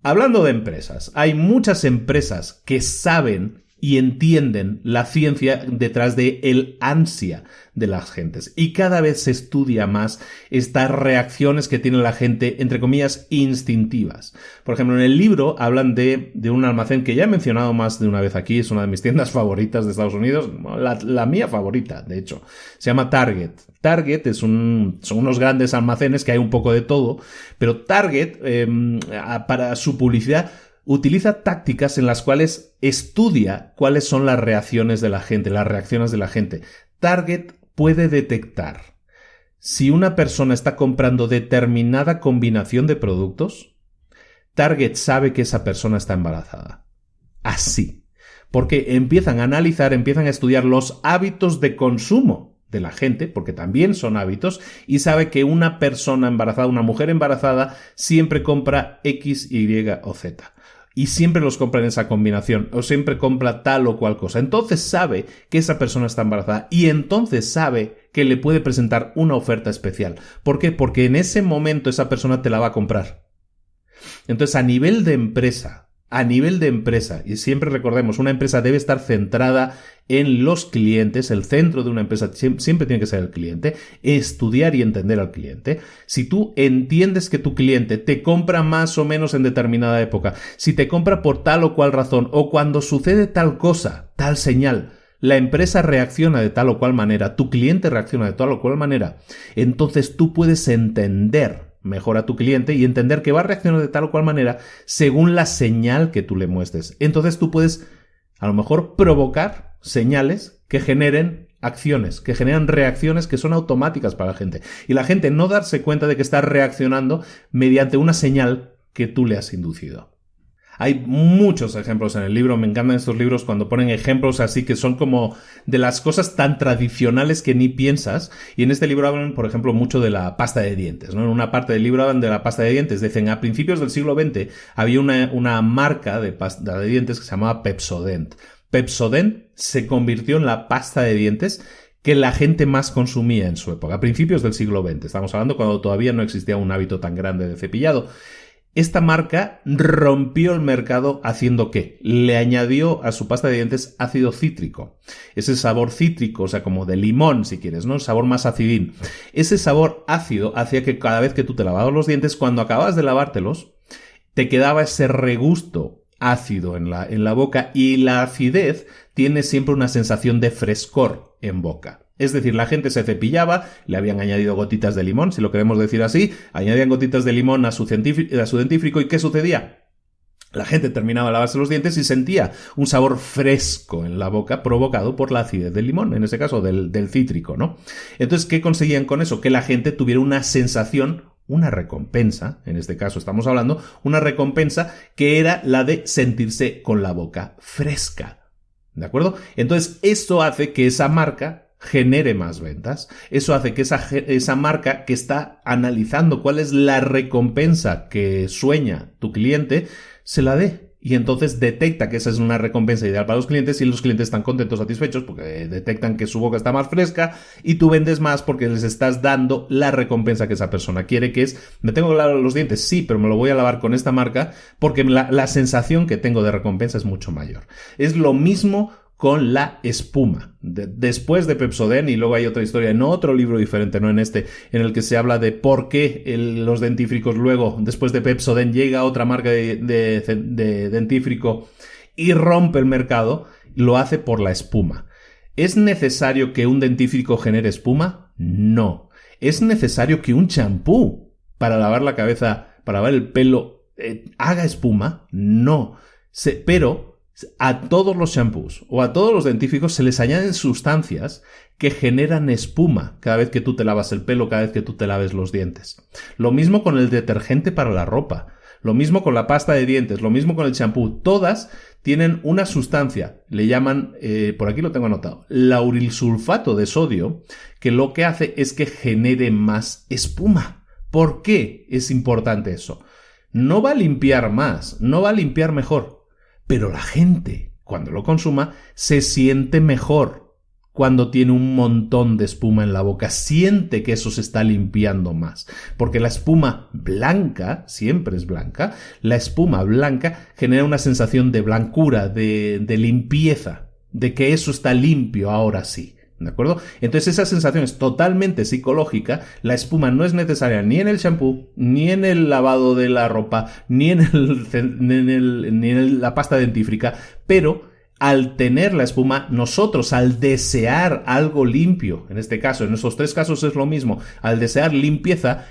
Hablando de empresas, hay muchas empresas que saben y entienden la ciencia detrás de el ansia de las gentes. Y cada vez se estudia más estas reacciones que tiene la gente, entre comillas, instintivas. Por ejemplo, en el libro hablan de un almacén que ya he mencionado más de una vez aquí, es una de mis tiendas favoritas de Estados Unidos, la mía favorita, de hecho. Se llama Target. Target son unos grandes almacenes que hay un poco de todo, pero Target, para su publicidad, utiliza tácticas en las cuales estudia cuáles son las reacciones de la gente, Target puede detectar si una persona está comprando determinada combinación de productos. Target sabe que esa persona está embarazada. Así. Porque empiezan a analizar, empiezan a estudiar los hábitos de consumo de la gente, porque también son hábitos, y sabe que una persona embarazada, una mujer embarazada, siempre compra X, Y o Z. Y siempre los compra en esa combinación, o siempre compra tal o cual cosa. Entonces sabe que esa persona está embarazada, y entonces sabe que le puede presentar una oferta especial. ¿Por qué? Porque en ese momento esa persona te la va a comprar. Entonces, a nivel de empresa, y siempre recordemos, una empresa debe estar centrada en los clientes, el centro de una empresa siempre tiene que ser el cliente, estudiar y entender al cliente. Si tú entiendes que tu cliente te compra más o menos en determinada época, si te compra por tal o cual razón, o cuando sucede tal cosa, tal señal, la empresa reacciona de tal o cual manera, tu cliente reacciona de tal o cual manera, entonces tú puedes entender mejor a tu cliente y entender que va a reaccionar de tal o cual manera según la señal que tú le muestres. Entonces tú puedes, a lo mejor, provocar señales que generen acciones, que generan reacciones que son automáticas para la gente. Y la gente no darse cuenta de que está reaccionando mediante una señal que tú le has inducido. Hay muchos ejemplos en el libro, me encantan estos libros cuando ponen ejemplos así que son como de las cosas tan tradicionales que ni piensas, y en este libro hablan, por ejemplo, mucho de la pasta de dientes, ¿no? En una parte del libro hablan de la pasta de dientes, dicen, a principios del siglo XX había una marca de pasta de dientes que se llamaba Pepsodent. Pepsodent se convirtió en la pasta de dientes que la gente más consumía en su época, a principios del siglo XX, estamos hablando cuando todavía no existía un hábito tan grande de cepillado. Esta marca rompió el mercado haciendo ¿qué? Le añadió a su pasta de dientes ácido cítrico. Ese sabor cítrico, o sea, como de limón, si quieres, ¿no? El sabor más acidín. Ese sabor ácido hacía que cada vez que tú te lavabas los dientes, cuando acababas de lavártelos, te quedaba ese regusto ácido en la boca, y la acidez tiene siempre una sensación de frescor en boca. Es decir, la gente se cepillaba, le habían añadido gotitas de limón, si lo queremos decir así, añadían gotitas de limón a su dentífrico, ¿y qué sucedía? La gente terminaba de lavarse los dientes y sentía un sabor fresco en la boca provocado por la acidez del limón, en ese caso del cítrico, ¿no? Entonces, ¿qué conseguían con eso? Que la gente tuviera una sensación, una recompensa, en este caso estamos hablando, una recompensa que era la de sentirse con la boca fresca, ¿de acuerdo? Entonces, esto hace que esa marca genere más ventas. Eso hace que esa marca que está analizando cuál es la recompensa que sueña tu cliente, se la dé. Y entonces detecta que esa es una recompensa ideal para los clientes y los clientes están contentos, satisfechos porque detectan que su boca está más fresca y tú vendes más porque les estás dando la recompensa que esa persona quiere, que es, me tengo que lavar los dientes, sí, pero me lo voy a lavar con esta marca porque la sensación que tengo de recompensa es mucho mayor. Es lo mismo con la espuma. Después de Pepsodent, y luego hay otra historia en otro libro diferente, no en este, en el que se habla de por qué los dentífricos luego, después de Pepsodent, llega otra marca de dentífrico y rompe el mercado, lo hace por la espuma. ¿Es necesario que un dentífrico genere espuma? No. ¿Es necesario que un champú para lavar la cabeza, para lavar el pelo, haga espuma? No. Pero a todos los champús o a todos los dentífricos se les añaden sustancias que generan espuma cada vez que tú te lavas el pelo, cada vez que tú te laves los dientes. Lo mismo con el detergente para la ropa, lo mismo con la pasta de dientes, lo mismo con el champú. Todas tienen una sustancia, le llaman, por aquí lo tengo anotado, laurilsulfato de sodio, que lo que hace es que genere más espuma. ¿Por qué es importante eso? No va a limpiar más, no va a limpiar mejor. Pero la gente, cuando lo consuma, se siente mejor cuando tiene un montón de espuma en la boca. Siente que eso se está limpiando más. Porque la espuma blanca, siempre es blanca, la espuma blanca genera una sensación de blancura, de limpieza, de que eso está limpio ahora sí. ¿De acuerdo? Entonces esa sensación es totalmente psicológica. La espuma no es necesaria ni en el champú, ni en el lavado de la ropa, ni en la pasta dentífrica, pero al tener la espuma, nosotros al desear algo limpio, en este caso, en estos tres casos es lo mismo, al desear limpieza,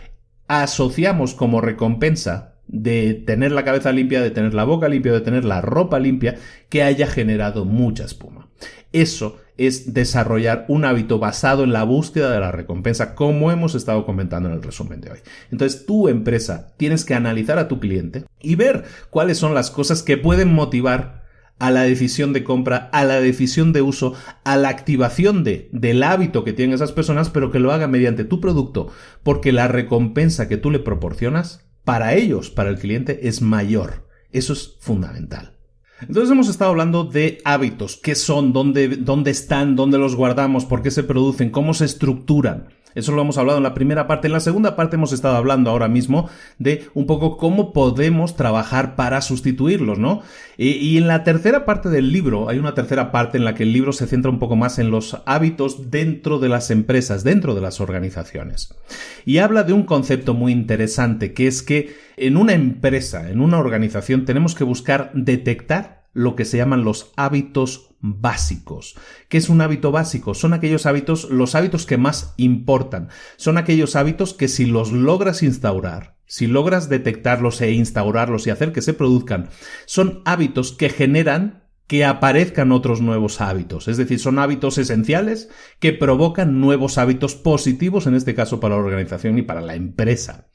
asociamos como recompensa de tener la cabeza limpia, de tener la boca limpia, de tener la ropa limpia, que haya generado mucha espuma. Eso es desarrollar un hábito basado en la búsqueda de la recompensa, como hemos estado comentando en el resumen de hoy. Entonces, tu empresa tienes que analizar a tu cliente y ver cuáles son las cosas que pueden motivar a la decisión de compra, a la decisión de uso, a la activación del hábito que tienen esas personas, pero que lo haga mediante tu producto, porque la recompensa que tú le proporcionas, para ellos, para el cliente, es mayor. Eso es fundamental. Entonces hemos estado hablando de hábitos, qué son, dónde están, dónde los guardamos, por qué se producen, cómo se estructuran. Eso lo hemos hablado en la primera parte. En la segunda parte hemos estado hablando ahora mismo de un poco cómo podemos trabajar para sustituirlos, ¿no? Y en la tercera parte del libro, hay una tercera parte en la que el libro se centra un poco más en los hábitos dentro de las empresas, dentro de las organizaciones. Y habla de un concepto muy interesante, que es que en una empresa, en una organización, tenemos que buscar detectar lo que se llaman los hábitos básicos. ¿Qué es un hábito básico? Son aquellos hábitos, los hábitos que más importan. Son aquellos hábitos que si los logras instaurar, si logras detectarlos e instaurarlos y hacer que se produzcan, son hábitos que generan que aparezcan otros nuevos hábitos. Es decir, son hábitos esenciales que provocan nuevos hábitos positivos, en este caso para la organización y para la empresa.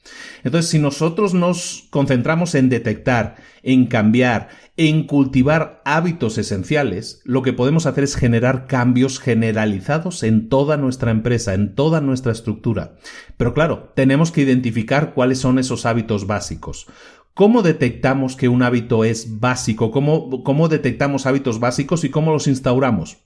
Entonces, si nosotros nos concentramos en detectar, en cambiar, en cultivar hábitos esenciales, lo que podemos hacer es generar cambios generalizados en toda nuestra empresa, en toda nuestra estructura. Pero claro, tenemos que identificar cuáles son esos hábitos básicos. ¿Cómo detectamos que un hábito es básico? ¿Cómo detectamos hábitos básicos y cómo los instauramos?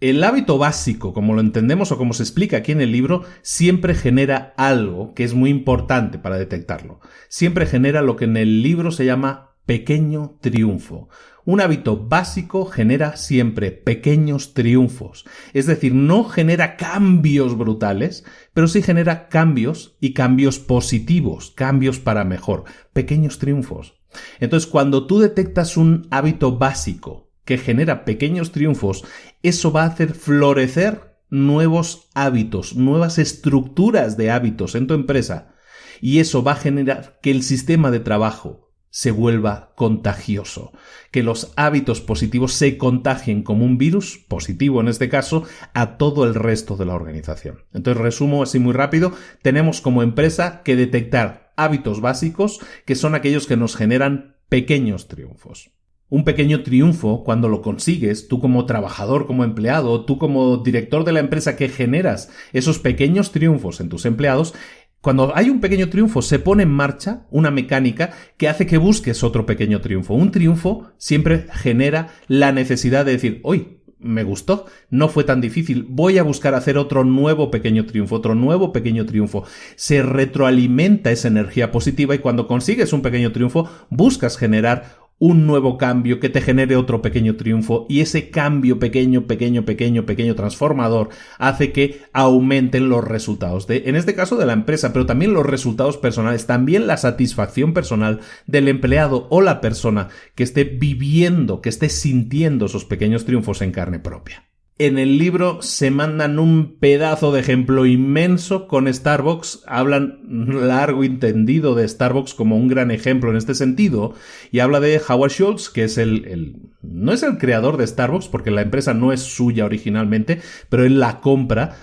El hábito básico, como lo entendemos o como se explica aquí en el libro, siempre genera algo que es muy importante para detectarlo. Siempre genera lo que en el libro se llama pequeño triunfo. Un hábito básico genera siempre pequeños triunfos. Es decir, no genera cambios brutales, pero sí genera cambios y cambios positivos, cambios para mejor, pequeños triunfos. Entonces, cuando tú detectas un hábito básico que genera pequeños triunfos, eso va a hacer florecer nuevos hábitos, nuevas estructuras de hábitos en tu empresa. Y eso va a generar que el sistema de trabajo se vuelva contagioso, que los hábitos positivos se contagien como un virus, positivo en este caso, a todo el resto de la organización. Entonces, resumo así muy rápido, tenemos como empresa que detectar hábitos básicos que son aquellos que nos generan pequeños triunfos. Un pequeño triunfo, cuando lo consigues, tú como trabajador, como empleado, tú como director de la empresa que generas esos pequeños triunfos en tus empleados, cuando hay un pequeño triunfo, se pone en marcha una mecánica que hace que busques otro pequeño triunfo. Un triunfo siempre genera la necesidad de decir, hoy me gustó, no fue tan difícil, voy a buscar hacer otro nuevo pequeño triunfo, otro nuevo pequeño triunfo. Se retroalimenta esa energía positiva y cuando consigues un pequeño triunfo, buscas generar un nuevo cambio que te genere otro pequeño triunfo y ese cambio pequeño transformador hace que aumenten los resultados en este caso de la empresa, pero también los resultados personales, también la satisfacción personal del empleado o la persona que esté viviendo, que esté sintiendo esos pequeños triunfos en carne propia. En el libro se mandan un pedazo de ejemplo inmenso con Starbucks, hablan largo y tendido de Starbucks como un gran ejemplo en este sentido, y habla de Howard Schultz, que es no es el creador de Starbucks, porque la empresa no es suya originalmente, pero él la compra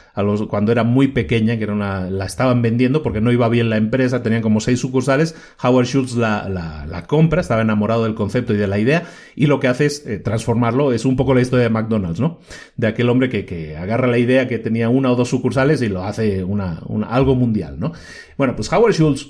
cuando era muy pequeña, que la estaban vendiendo porque no iba bien la empresa, tenían como 6 sucursales, Howard Schultz la compra, estaba enamorado del concepto y de la idea, y lo que hace es transformarlo, es un poco la historia de McDonald's, ¿no? De aquel hombre que agarra la idea que tenía 1 o 2 sucursales y lo hace algo mundial, ¿no? Bueno, pues Howard Schultz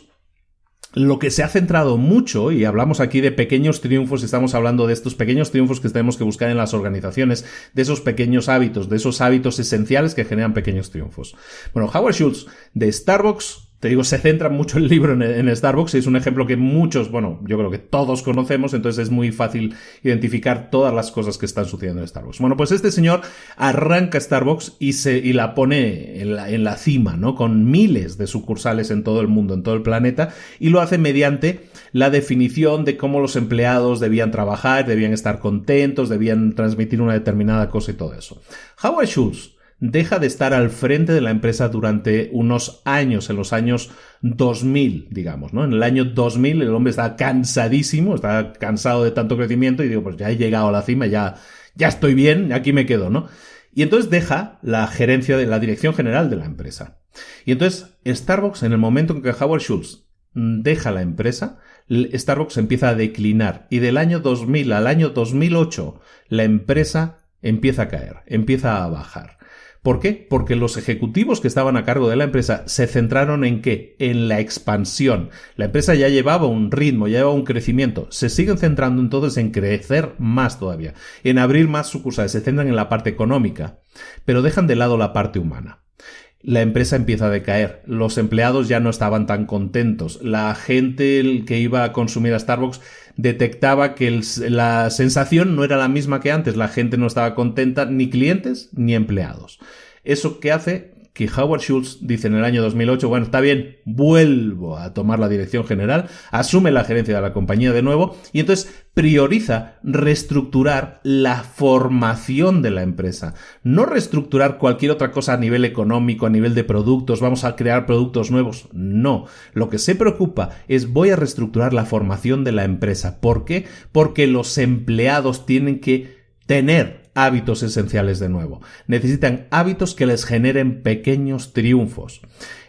lo que se ha centrado mucho, y hablamos aquí de pequeños triunfos, estamos hablando de estos pequeños triunfos que tenemos que buscar en las organizaciones, de esos pequeños hábitos, de esos hábitos esenciales que generan pequeños triunfos. Bueno, Howard Schultz de Starbucks, te digo, se centra mucho el libro en Starbucks, y es un ejemplo que muchos, bueno, yo creo que todos conocemos, entonces es muy fácil identificar todas las cosas que están sucediendo en Starbucks. Bueno, pues este señor arranca Starbucks y la pone en la cima, ¿no? Con miles de sucursales en todo el mundo, en todo el planeta, y lo hace mediante la definición de cómo los empleados debían trabajar, debían estar contentos, debían transmitir una determinada cosa y todo eso. Howard Schultz deja de estar al frente de la empresa durante unos años, en los años 2000, digamos, ¿no? En el año 2000 el hombre está cansadísimo, está cansado de tanto crecimiento y digo, pues ya he llegado a la cima, ya estoy bien, aquí me quedo, ¿no? Y entonces deja la gerencia de la dirección general de la empresa. Y entonces Starbucks, en el momento en que Howard Schultz deja la empresa, Starbucks empieza a declinar y del año 2000 al año 2008 la empresa empieza a caer, empieza a bajar. ¿Por qué? Porque los ejecutivos que estaban a cargo de la empresa se centraron en ¿qué? En la expansión. La empresa ya llevaba un ritmo, ya llevaba un crecimiento. Se siguen centrando entonces en crecer más todavía, en abrir más sucursales. Se centran en la parte económica, pero dejan de lado la parte humana. La empresa empieza a decaer, los empleados ya no estaban tan contentos, la gente que iba a consumir a Starbucks detectaba que la sensación no era la misma que antes, la gente no estaba contenta, ni clientes ni empleados. ¿Eso qué hace? Que Howard Schultz dice en el año 2008, bueno, está bien, vuelvo a tomar la dirección general, asume la gerencia de la compañía de nuevo y entonces prioriza reestructurar la formación de la empresa. No reestructurar cualquier otra cosa a nivel económico, a nivel de productos, vamos a crear productos nuevos. No, lo que se preocupa es voy a reestructurar la formación de la empresa. ¿Por qué? Porque los empleados tienen que tener hábitos esenciales de nuevo. Necesitan hábitos que les generen pequeños triunfos.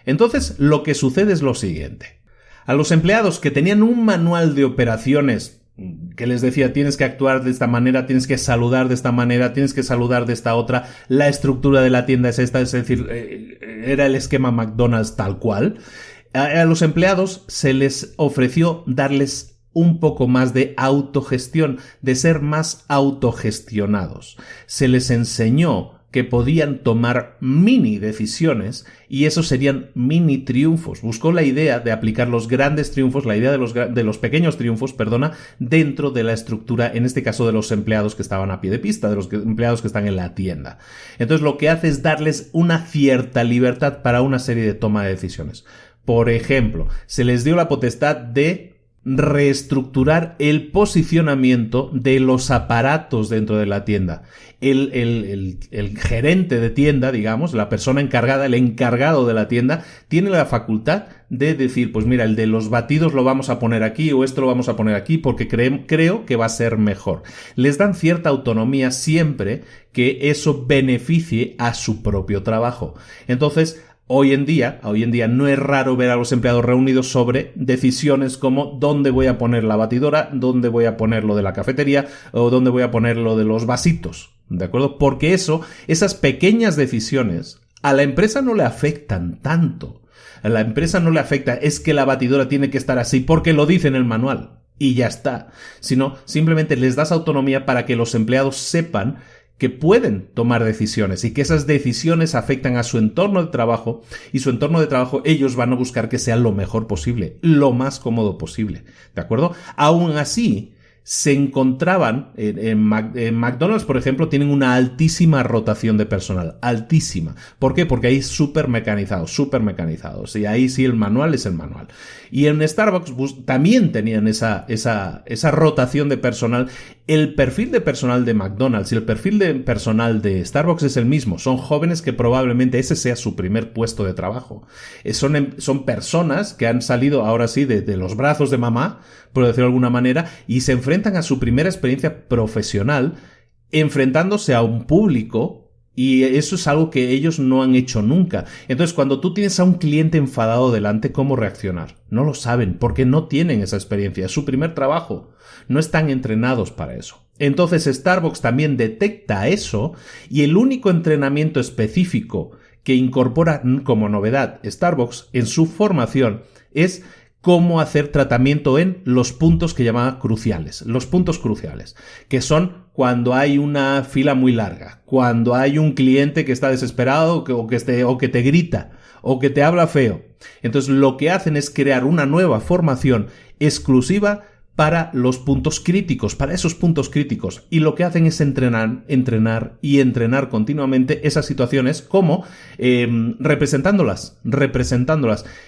Entonces, lo que sucede es lo siguiente. A los empleados que tenían un manual de operaciones que les decía tienes que actuar de esta manera, tienes que saludar de esta manera, tienes que saludar de esta otra, la estructura de la tienda es esta, es decir, era el esquema McDonald's tal cual. A los empleados se les ofreció darles un poco más de autogestión, de ser más autogestionados. Se les enseñó que podían tomar mini decisiones y esos serían mini triunfos. Buscó la idea de aplicar los grandes triunfos, la idea de los pequeños triunfos, dentro de la estructura, en este caso de los empleados que estaban a pie de pista, de los empleados que están en la tienda. Entonces lo que hace es darles una cierta libertad para una serie de toma de decisiones. Por ejemplo, se les dio la potestad de reestructurar el posicionamiento de los aparatos dentro de la tienda. El gerente de tienda, digamos, la persona encargada, el encargado de la tienda, tiene la facultad de decir, pues mira, el de los batidos lo vamos a poner aquí o esto lo vamos a poner aquí porque creo que va a ser mejor. Les dan cierta autonomía siempre que eso beneficie a su propio trabajo. Entonces, Hoy en día no es raro ver a los empleados reunidos sobre decisiones como dónde voy a poner la batidora, dónde voy a poner lo de la cafetería o dónde voy a poner lo de los vasitos, ¿de acuerdo? Porque esas pequeñas decisiones a la empresa no le afectan tanto. A la empresa no le afecta, es que la batidora tiene que estar así porque lo dice en el manual y ya está. Sino simplemente les das autonomía para que los empleados sepan que pueden tomar decisiones y que esas decisiones afectan a su entorno de trabajo y su entorno de trabajo ellos van a buscar que sea lo mejor posible, lo más cómodo posible, ¿de acuerdo? Aún así, se encontraban en McDonald's, por ejemplo, tienen una altísima rotación de personal, altísima. ¿Por qué? Porque ahí es súper mecanizados, y ahí sí el manual es el manual. Y en Starbucks también tenían esa rotación de personal. El perfil de personal de McDonald's y el perfil de personal de Starbucks es el mismo. Son jóvenes que probablemente ese sea su primer puesto de trabajo. Son personas que han salido ahora sí de los brazos de mamá, por decirlo de alguna manera, y se enfrentan a su primera experiencia profesional enfrentándose a un público. Y eso es algo que ellos no han hecho nunca. Entonces, cuando tú tienes a un cliente enfadado delante, ¿cómo reaccionar? No lo saben, porque no tienen esa experiencia. Es su primer trabajo. No están entrenados para eso. Entonces, Starbucks también detecta eso y el único entrenamiento específico que incorpora como novedad Starbucks en su formación es cómo hacer tratamiento en los puntos que llamaba cruciales. Los puntos cruciales, que son cuando hay una fila muy larga, cuando hay un cliente que está desesperado o que te grita o que te habla feo. Entonces lo que hacen es crear una nueva formación exclusiva para los puntos críticos, para esos puntos críticos. Y lo que hacen es entrenar continuamente esas situaciones como representándolas.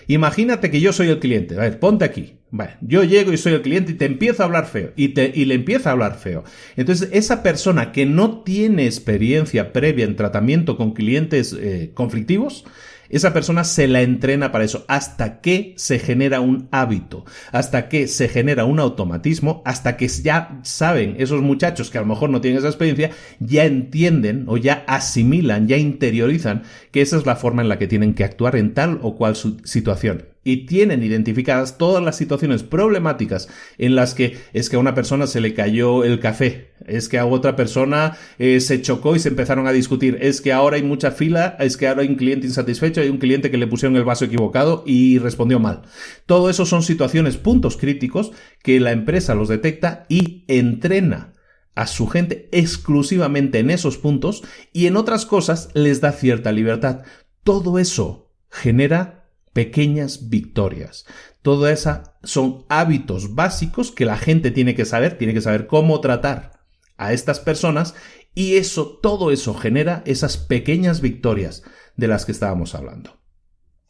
Imagínate que yo soy el cliente. A ver, ponte aquí. Vale, yo llego y soy el cliente y te empiezo a hablar feo. Y le empieza a hablar feo. Entonces, esa persona que no tiene experiencia previa en tratamiento con clientes conflictivos, esa persona se la entrena para eso, hasta que se genera un hábito, hasta que se genera un automatismo, hasta que ya saben esos muchachos que a lo mejor no tienen esa experiencia, ya entienden o ya asimilan, ya interiorizan que esa es la forma en la que tienen que actuar en tal o cual situación. Y tienen identificadas todas las situaciones problemáticas en las que es que a una persona se le cayó el café, es que a otra persona se chocó y se empezaron a discutir, es que ahora hay mucha fila, es que ahora hay un cliente insatisfecho, hay un cliente que le pusieron el vaso equivocado y respondió mal. Todo eso son situaciones, puntos críticos que la empresa los detecta y entrena a su gente exclusivamente en esos puntos y en otras cosas les da cierta libertad. Todo eso genera pequeñas victorias. Todo eso son hábitos básicos que la gente tiene que saber cómo tratar a estas personas y todo eso genera esas pequeñas victorias de las que estábamos hablando.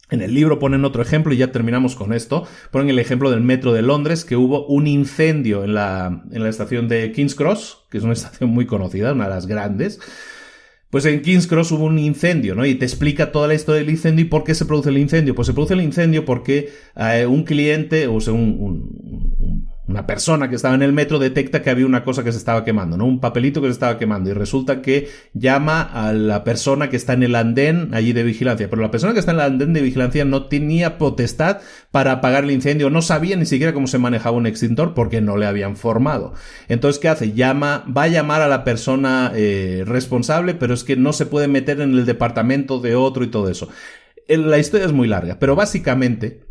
En el libro ponen otro ejemplo y ya terminamos con esto. Ponen el ejemplo del metro de Londres, que hubo un incendio en la estación de King's Cross, que es una estación muy conocida, una de las grandes. Pues en King's Cross hubo un incendio, ¿no? Y te explica toda la historia del incendio y por qué se produce el incendio. Pues se produce el incendio porque un cliente, o sea, una persona que estaba en el metro detecta que había una cosa que se estaba quemando, ¿no? Un papelito que se estaba quemando y resulta que llama a la persona que está en el andén allí de vigilancia, pero la persona que está en el andén de vigilancia no tenía potestad para apagar el incendio, no sabía ni siquiera cómo se manejaba un extintor porque no le habían formado. Entonces, ¿qué hace? Va a llamar a la persona responsable, pero es que no se puede meter en el departamento de otro y todo eso. La historia es muy larga, pero básicamente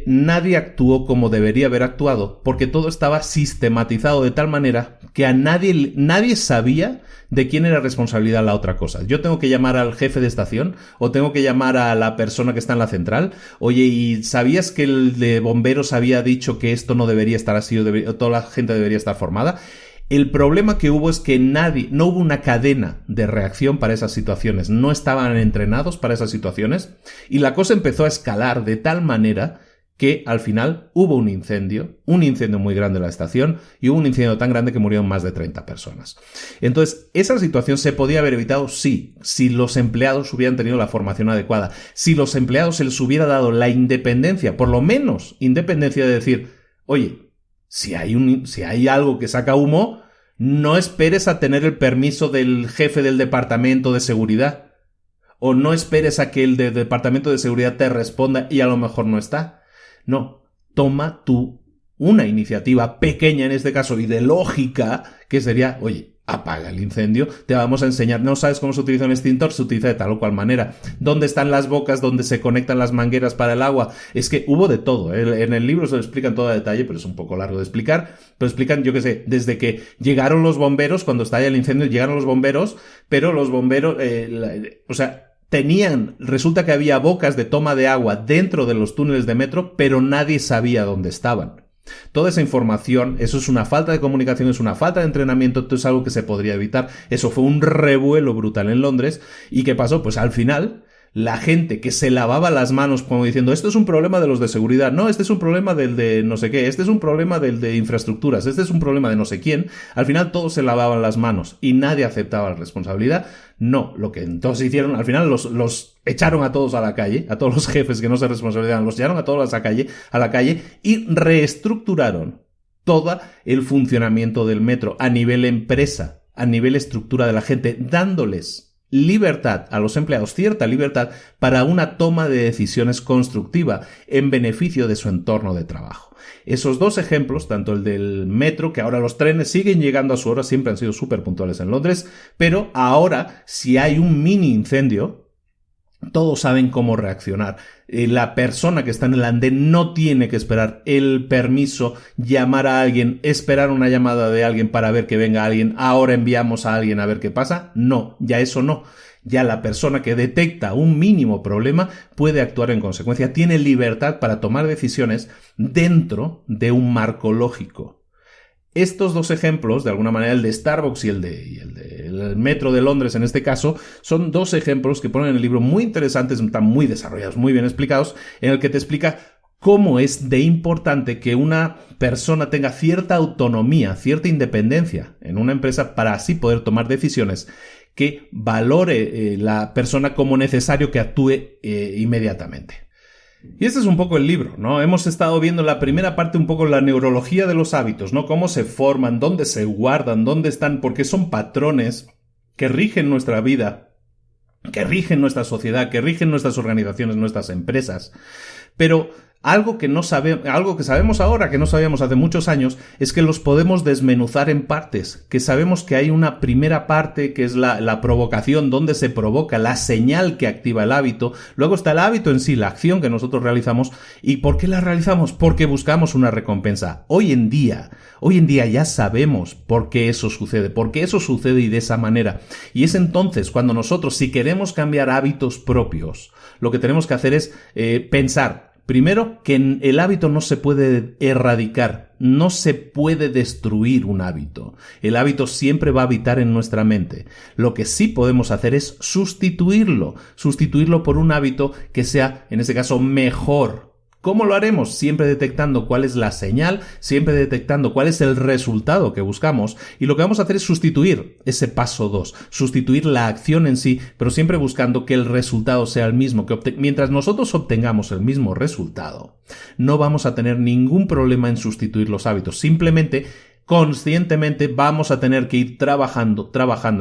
nadie actuó como debería haber actuado porque todo estaba sistematizado de tal manera que a nadie sabía de quién era responsabilidad la otra cosa. Yo tengo que llamar al jefe de estación o tengo que llamar a la persona que está en la central. Oye, ¿y sabías que el de bomberos había dicho que esto no debería estar así o toda la gente debería estar formada? El problema que hubo es que no hubo una cadena de reacción para esas situaciones, no estaban entrenados para esas situaciones y la cosa empezó a escalar de tal manera que al final hubo un incendio muy grande en la estación y hubo un incendio tan grande que murieron más de 30 personas. Entonces, esa situación se podía haber evitado, sí, si los empleados hubieran tenido la formación adecuada, si los empleados se les hubiera dado la independencia, por lo menos independencia de decir, oye, si hay algo que saca humo, no esperes a tener el permiso del jefe del departamento de seguridad, o no esperes a que el departamento de seguridad te responda y a lo mejor no está. No, toma tú una iniciativa pequeña en este caso y de lógica, que sería, oye, apaga el incendio, te vamos a enseñar, no sabes cómo se utiliza un extintor, se utiliza de tal o cual manera, dónde están las bocas donde se conectan las mangueras para el agua, es que hubo de todo, en el libro se lo explican todo a detalle, pero es un poco largo de explicar, pero explican, yo qué sé, desde que llegaron los bomberos, cuando estalla el incendio llegaron los bomberos, pero los bomberos, resulta que había bocas de toma de agua dentro de los túneles de metro, pero nadie sabía dónde estaban. Toda esa información, eso es una falta de comunicación, es una falta de entrenamiento, esto es algo que se podría evitar. Eso fue un revuelo brutal en Londres. ¿Y qué pasó? Pues al final, la gente que se lavaba las manos como diciendo, esto es un problema de los de seguridad, no, este es un problema del de no sé qué, este es un problema del de infraestructuras, este es un problema de no sé quién, al final todos se lavaban las manos y nadie aceptaba la responsabilidad. No, lo que entonces hicieron, al final los echaron a todos a la calle, a todos los jefes que no se responsabilizaban, los echaron a todos a la calle y reestructuraron todo el funcionamiento del metro a nivel empresa, a nivel estructura de la gente, dándoles libertad a los empleados, cierta libertad para una toma de decisiones constructiva en beneficio de su entorno de trabajo. Esos dos ejemplos, tanto el del metro, que ahora los trenes siguen llegando a su hora, siempre han sido súper puntuales en Londres, pero ahora si hay un mini incendio, todos saben cómo reaccionar. La persona que está en el andén no tiene que esperar el permiso, llamar a alguien, esperar una llamada de alguien para ver que venga alguien, ahora enviamos a alguien a ver qué pasa. No, ya eso no. Ya la persona que detecta un mínimo problema puede actuar en consecuencia, tiene libertad para tomar decisiones dentro de un marco lógico. Estos dos ejemplos, de alguna manera el de Starbucks y el metro de Londres en este caso, son dos ejemplos que ponen en el libro muy interesantes, están muy desarrollados, muy bien explicados, en el que te explica cómo es de importante que una persona tenga cierta autonomía, cierta independencia en una empresa para así poder tomar decisiones que valore la persona como necesario que actúe inmediatamente. Y este es un poco el libro, ¿no? Hemos estado viendo en la primera parte un poco la neurología de los hábitos, ¿no? Cómo se forman, dónde se guardan, dónde están, porque son patrones que rigen nuestra vida, que rigen nuestra sociedad, que rigen nuestras organizaciones, nuestras empresas. Pero algo que sabemos ahora, que no sabíamos hace muchos años, es que los podemos desmenuzar en partes, que sabemos que hay una primera parte que es la provocación, donde se provoca, la señal que activa el hábito, luego está el hábito en sí, la acción que nosotros realizamos. ¿Y por qué la realizamos? Porque buscamos una recompensa. Hoy en día ya sabemos por qué eso sucede y de esa manera. Y es entonces cuando nosotros, si queremos cambiar hábitos propios, lo que tenemos que hacer es pensar, primero, que el hábito no se puede erradicar, no se puede destruir un hábito. El hábito siempre va a habitar en nuestra mente. Lo que sí podemos hacer es sustituirlo por un hábito que sea, en este caso, mejor. ¿Cómo lo haremos? Siempre detectando cuál es la señal, siempre detectando cuál es el resultado que buscamos, y lo que vamos a hacer es sustituir ese paso 2, sustituir la acción en sí, pero siempre buscando que el resultado sea el mismo, mientras nosotros obtengamos el mismo resultado, no vamos a tener ningún problema en sustituir los hábitos, simplemente conscientemente vamos a tener que ir trabajando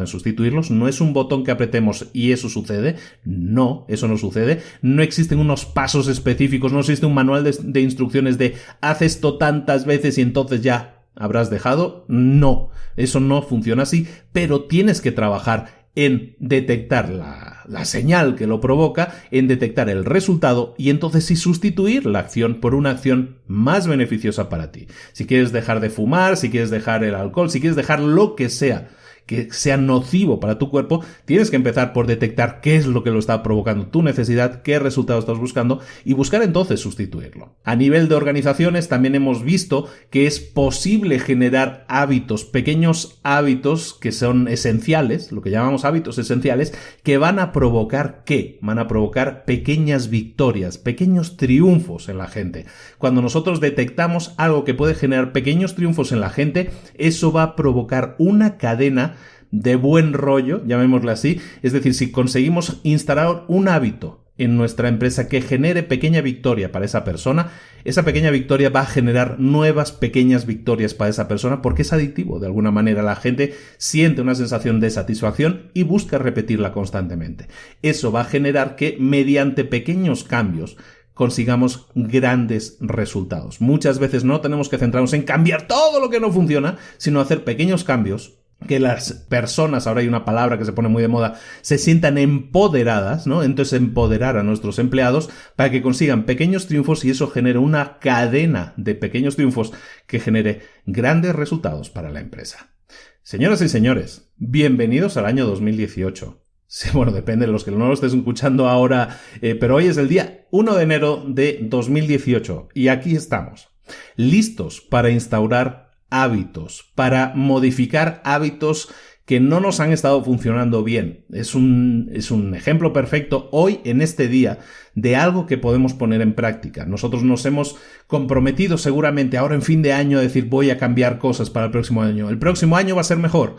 en sustituirlos. No es un botón que apretemos y eso sucede. No, eso no sucede. No existen unos pasos específicos, no existe un manual de instrucciones de haz esto tantas veces y entonces ya habrás dejado. No, eso no funciona así, pero tienes que trabajar en detectar la señal que lo provoca, en detectar el resultado y entonces sí sustituir la acción por una acción más beneficiosa para ti. Si quieres dejar de fumar, si quieres dejar el alcohol, si quieres dejar lo que sea que sea nocivo para tu cuerpo, tienes que empezar por detectar qué es lo que lo está provocando tu necesidad, qué resultado estás buscando y buscar entonces sustituirlo. A nivel de organizaciones también hemos visto que es posible generar hábitos, pequeños hábitos que son esenciales, lo que llamamos hábitos esenciales, que van a provocar ¿qué? Van a provocar pequeñas victorias, pequeños triunfos en la gente. Cuando nosotros detectamos algo que puede generar pequeños triunfos en la gente, eso va a provocar una cadena de buen rollo, llamémoslo así. Es decir, si conseguimos instalar un hábito en nuestra empresa que genere pequeña victoria para esa pequeña victoria va a generar nuevas pequeñas victorias para esa persona porque es adictivo. De alguna manera la gente siente una sensación de satisfacción y busca repetirla constantemente. Eso va a generar que mediante pequeños cambios consigamos grandes resultados. Muchas veces no tenemos que centrarnos en cambiar todo lo que no funciona, sino hacer pequeños cambios que las personas, ahora hay una palabra que se pone muy de moda, se sientan empoderadas, ¿no? Entonces empoderar a nuestros empleados para que consigan pequeños triunfos y eso genere una cadena de pequeños triunfos que genere grandes resultados para la empresa. Señoras y señores, bienvenidos al año 2018. Sí, bueno, depende de los que no lo estés escuchando ahora, pero hoy es el día 1 de enero de 2018 y aquí estamos, listos para instaurar hábitos, para modificar hábitos que no nos han estado funcionando bien. Es un ejemplo perfecto hoy en este día de algo que podemos poner en práctica. Nosotros nos hemos comprometido seguramente ahora en fin de año a decir voy a cambiar cosas para el próximo año. El próximo año va a ser mejor.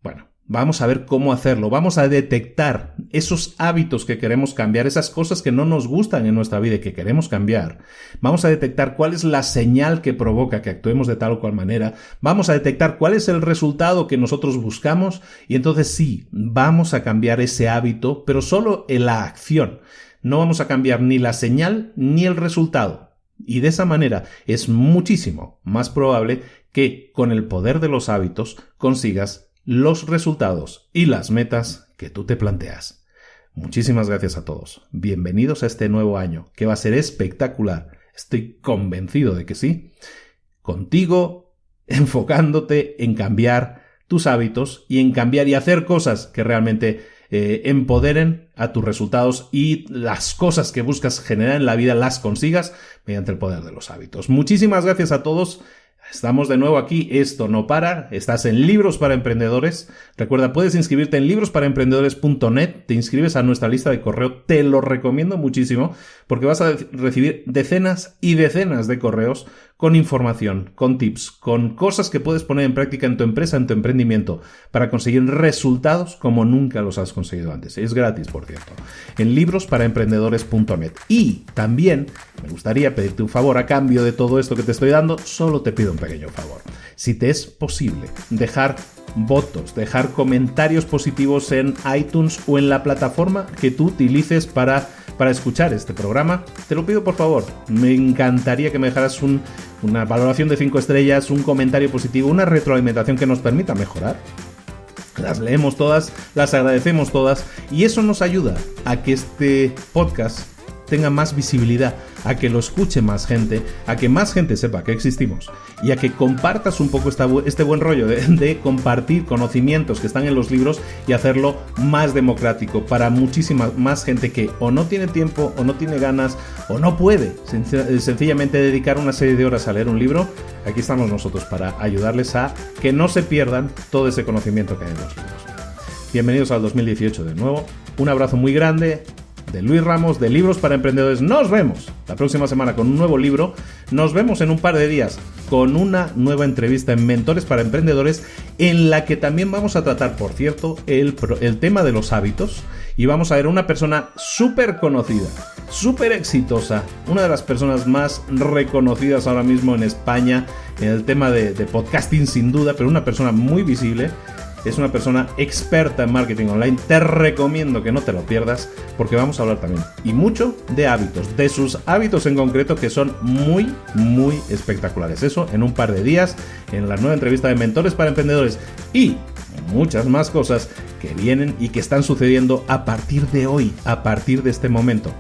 Bueno, vamos a ver cómo hacerlo. Vamos a detectar esos hábitos que queremos cambiar, esas cosas que no nos gustan en nuestra vida y que queremos cambiar. Vamos a detectar cuál es la señal que provoca que actuemos de tal o cual manera. Vamos a detectar cuál es el resultado que nosotros buscamos y entonces sí, vamos a cambiar ese hábito, pero solo en la acción. No vamos a cambiar ni la señal ni el resultado. Y de esa manera es muchísimo más probable que con el poder de los hábitos consigas los resultados y las metas que tú te planteas. Muchísimas gracias a todos. Bienvenidos a este nuevo año, que va a ser espectacular. Estoy convencido de que sí. Contigo, enfocándote en cambiar tus hábitos y en cambiar y hacer cosas que realmente empoderen a tus resultados y las cosas que buscas generar en la vida las consigas mediante el poder de los hábitos. Muchísimas gracias a todos. Estamos de nuevo aquí, esto no para, estás en Libros para Emprendedores. Recuerda, puedes inscribirte en librosparaemprendedores.net, te inscribes a nuestra lista de correo, te lo recomiendo muchísimo porque vas a recibir decenas y decenas de correos con información, con tips, con cosas que puedes poner en práctica en tu empresa, en tu emprendimiento, para conseguir resultados como nunca los has conseguido antes. Es gratis, por cierto, en librosparaemprendedores.net. Y también me gustaría pedirte un favor a cambio de todo esto que te estoy dando, solo te pido un pequeño favor. Si te es posible, dejar votos, dejar comentarios positivos en iTunes o en la plataforma que tú utilices para escuchar este programa, te lo pido por favor. Me encantaría que me dejaras una valoración de 5 estrellas, un comentario positivo, una retroalimentación que nos permita mejorar. Las leemos todas, las agradecemos todas y eso nos ayuda a que este podcast tenga más visibilidad, a que lo escuche más gente, a que más gente sepa que existimos y a que compartas un poco este buen rollo de compartir conocimientos que están en los libros y hacerlo más democrático para muchísima más gente que o no tiene tiempo o no tiene ganas o no puede sencillamente dedicar una serie de horas a leer un libro. Aquí estamos nosotros para ayudarles a que no se pierdan todo ese conocimiento que hay en los libros. Bienvenidos al 2018 de nuevo. Un abrazo muy grande de Luis Ramos, de Libros para Emprendedores. Nos vemos la próxima semana con un nuevo libro. Nos vemos en un par de días con una nueva entrevista en Mentores para Emprendedores, en la que también vamos a tratar, por cierto, el tema de los hábitos. Y vamos a ver a una persona súper conocida, súper exitosa, una de las personas más reconocidas ahora mismo en España en el tema de podcasting sin duda, pero una persona muy visible. Es una persona experta en marketing online. Te recomiendo que no te lo pierdas porque vamos a hablar también y mucho de hábitos, de sus hábitos en concreto que son muy, muy espectaculares. Eso en un par de días en la nueva entrevista de Mentores para Emprendedores y muchas más cosas que vienen y que están sucediendo a partir de hoy, a partir de este momento.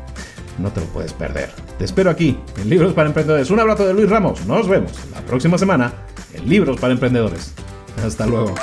No te lo puedes perder. Te espero aquí en Libros para Emprendedores. Un abrazo de Luis Ramos. Nos vemos la próxima semana en Libros para Emprendedores. Hasta luego.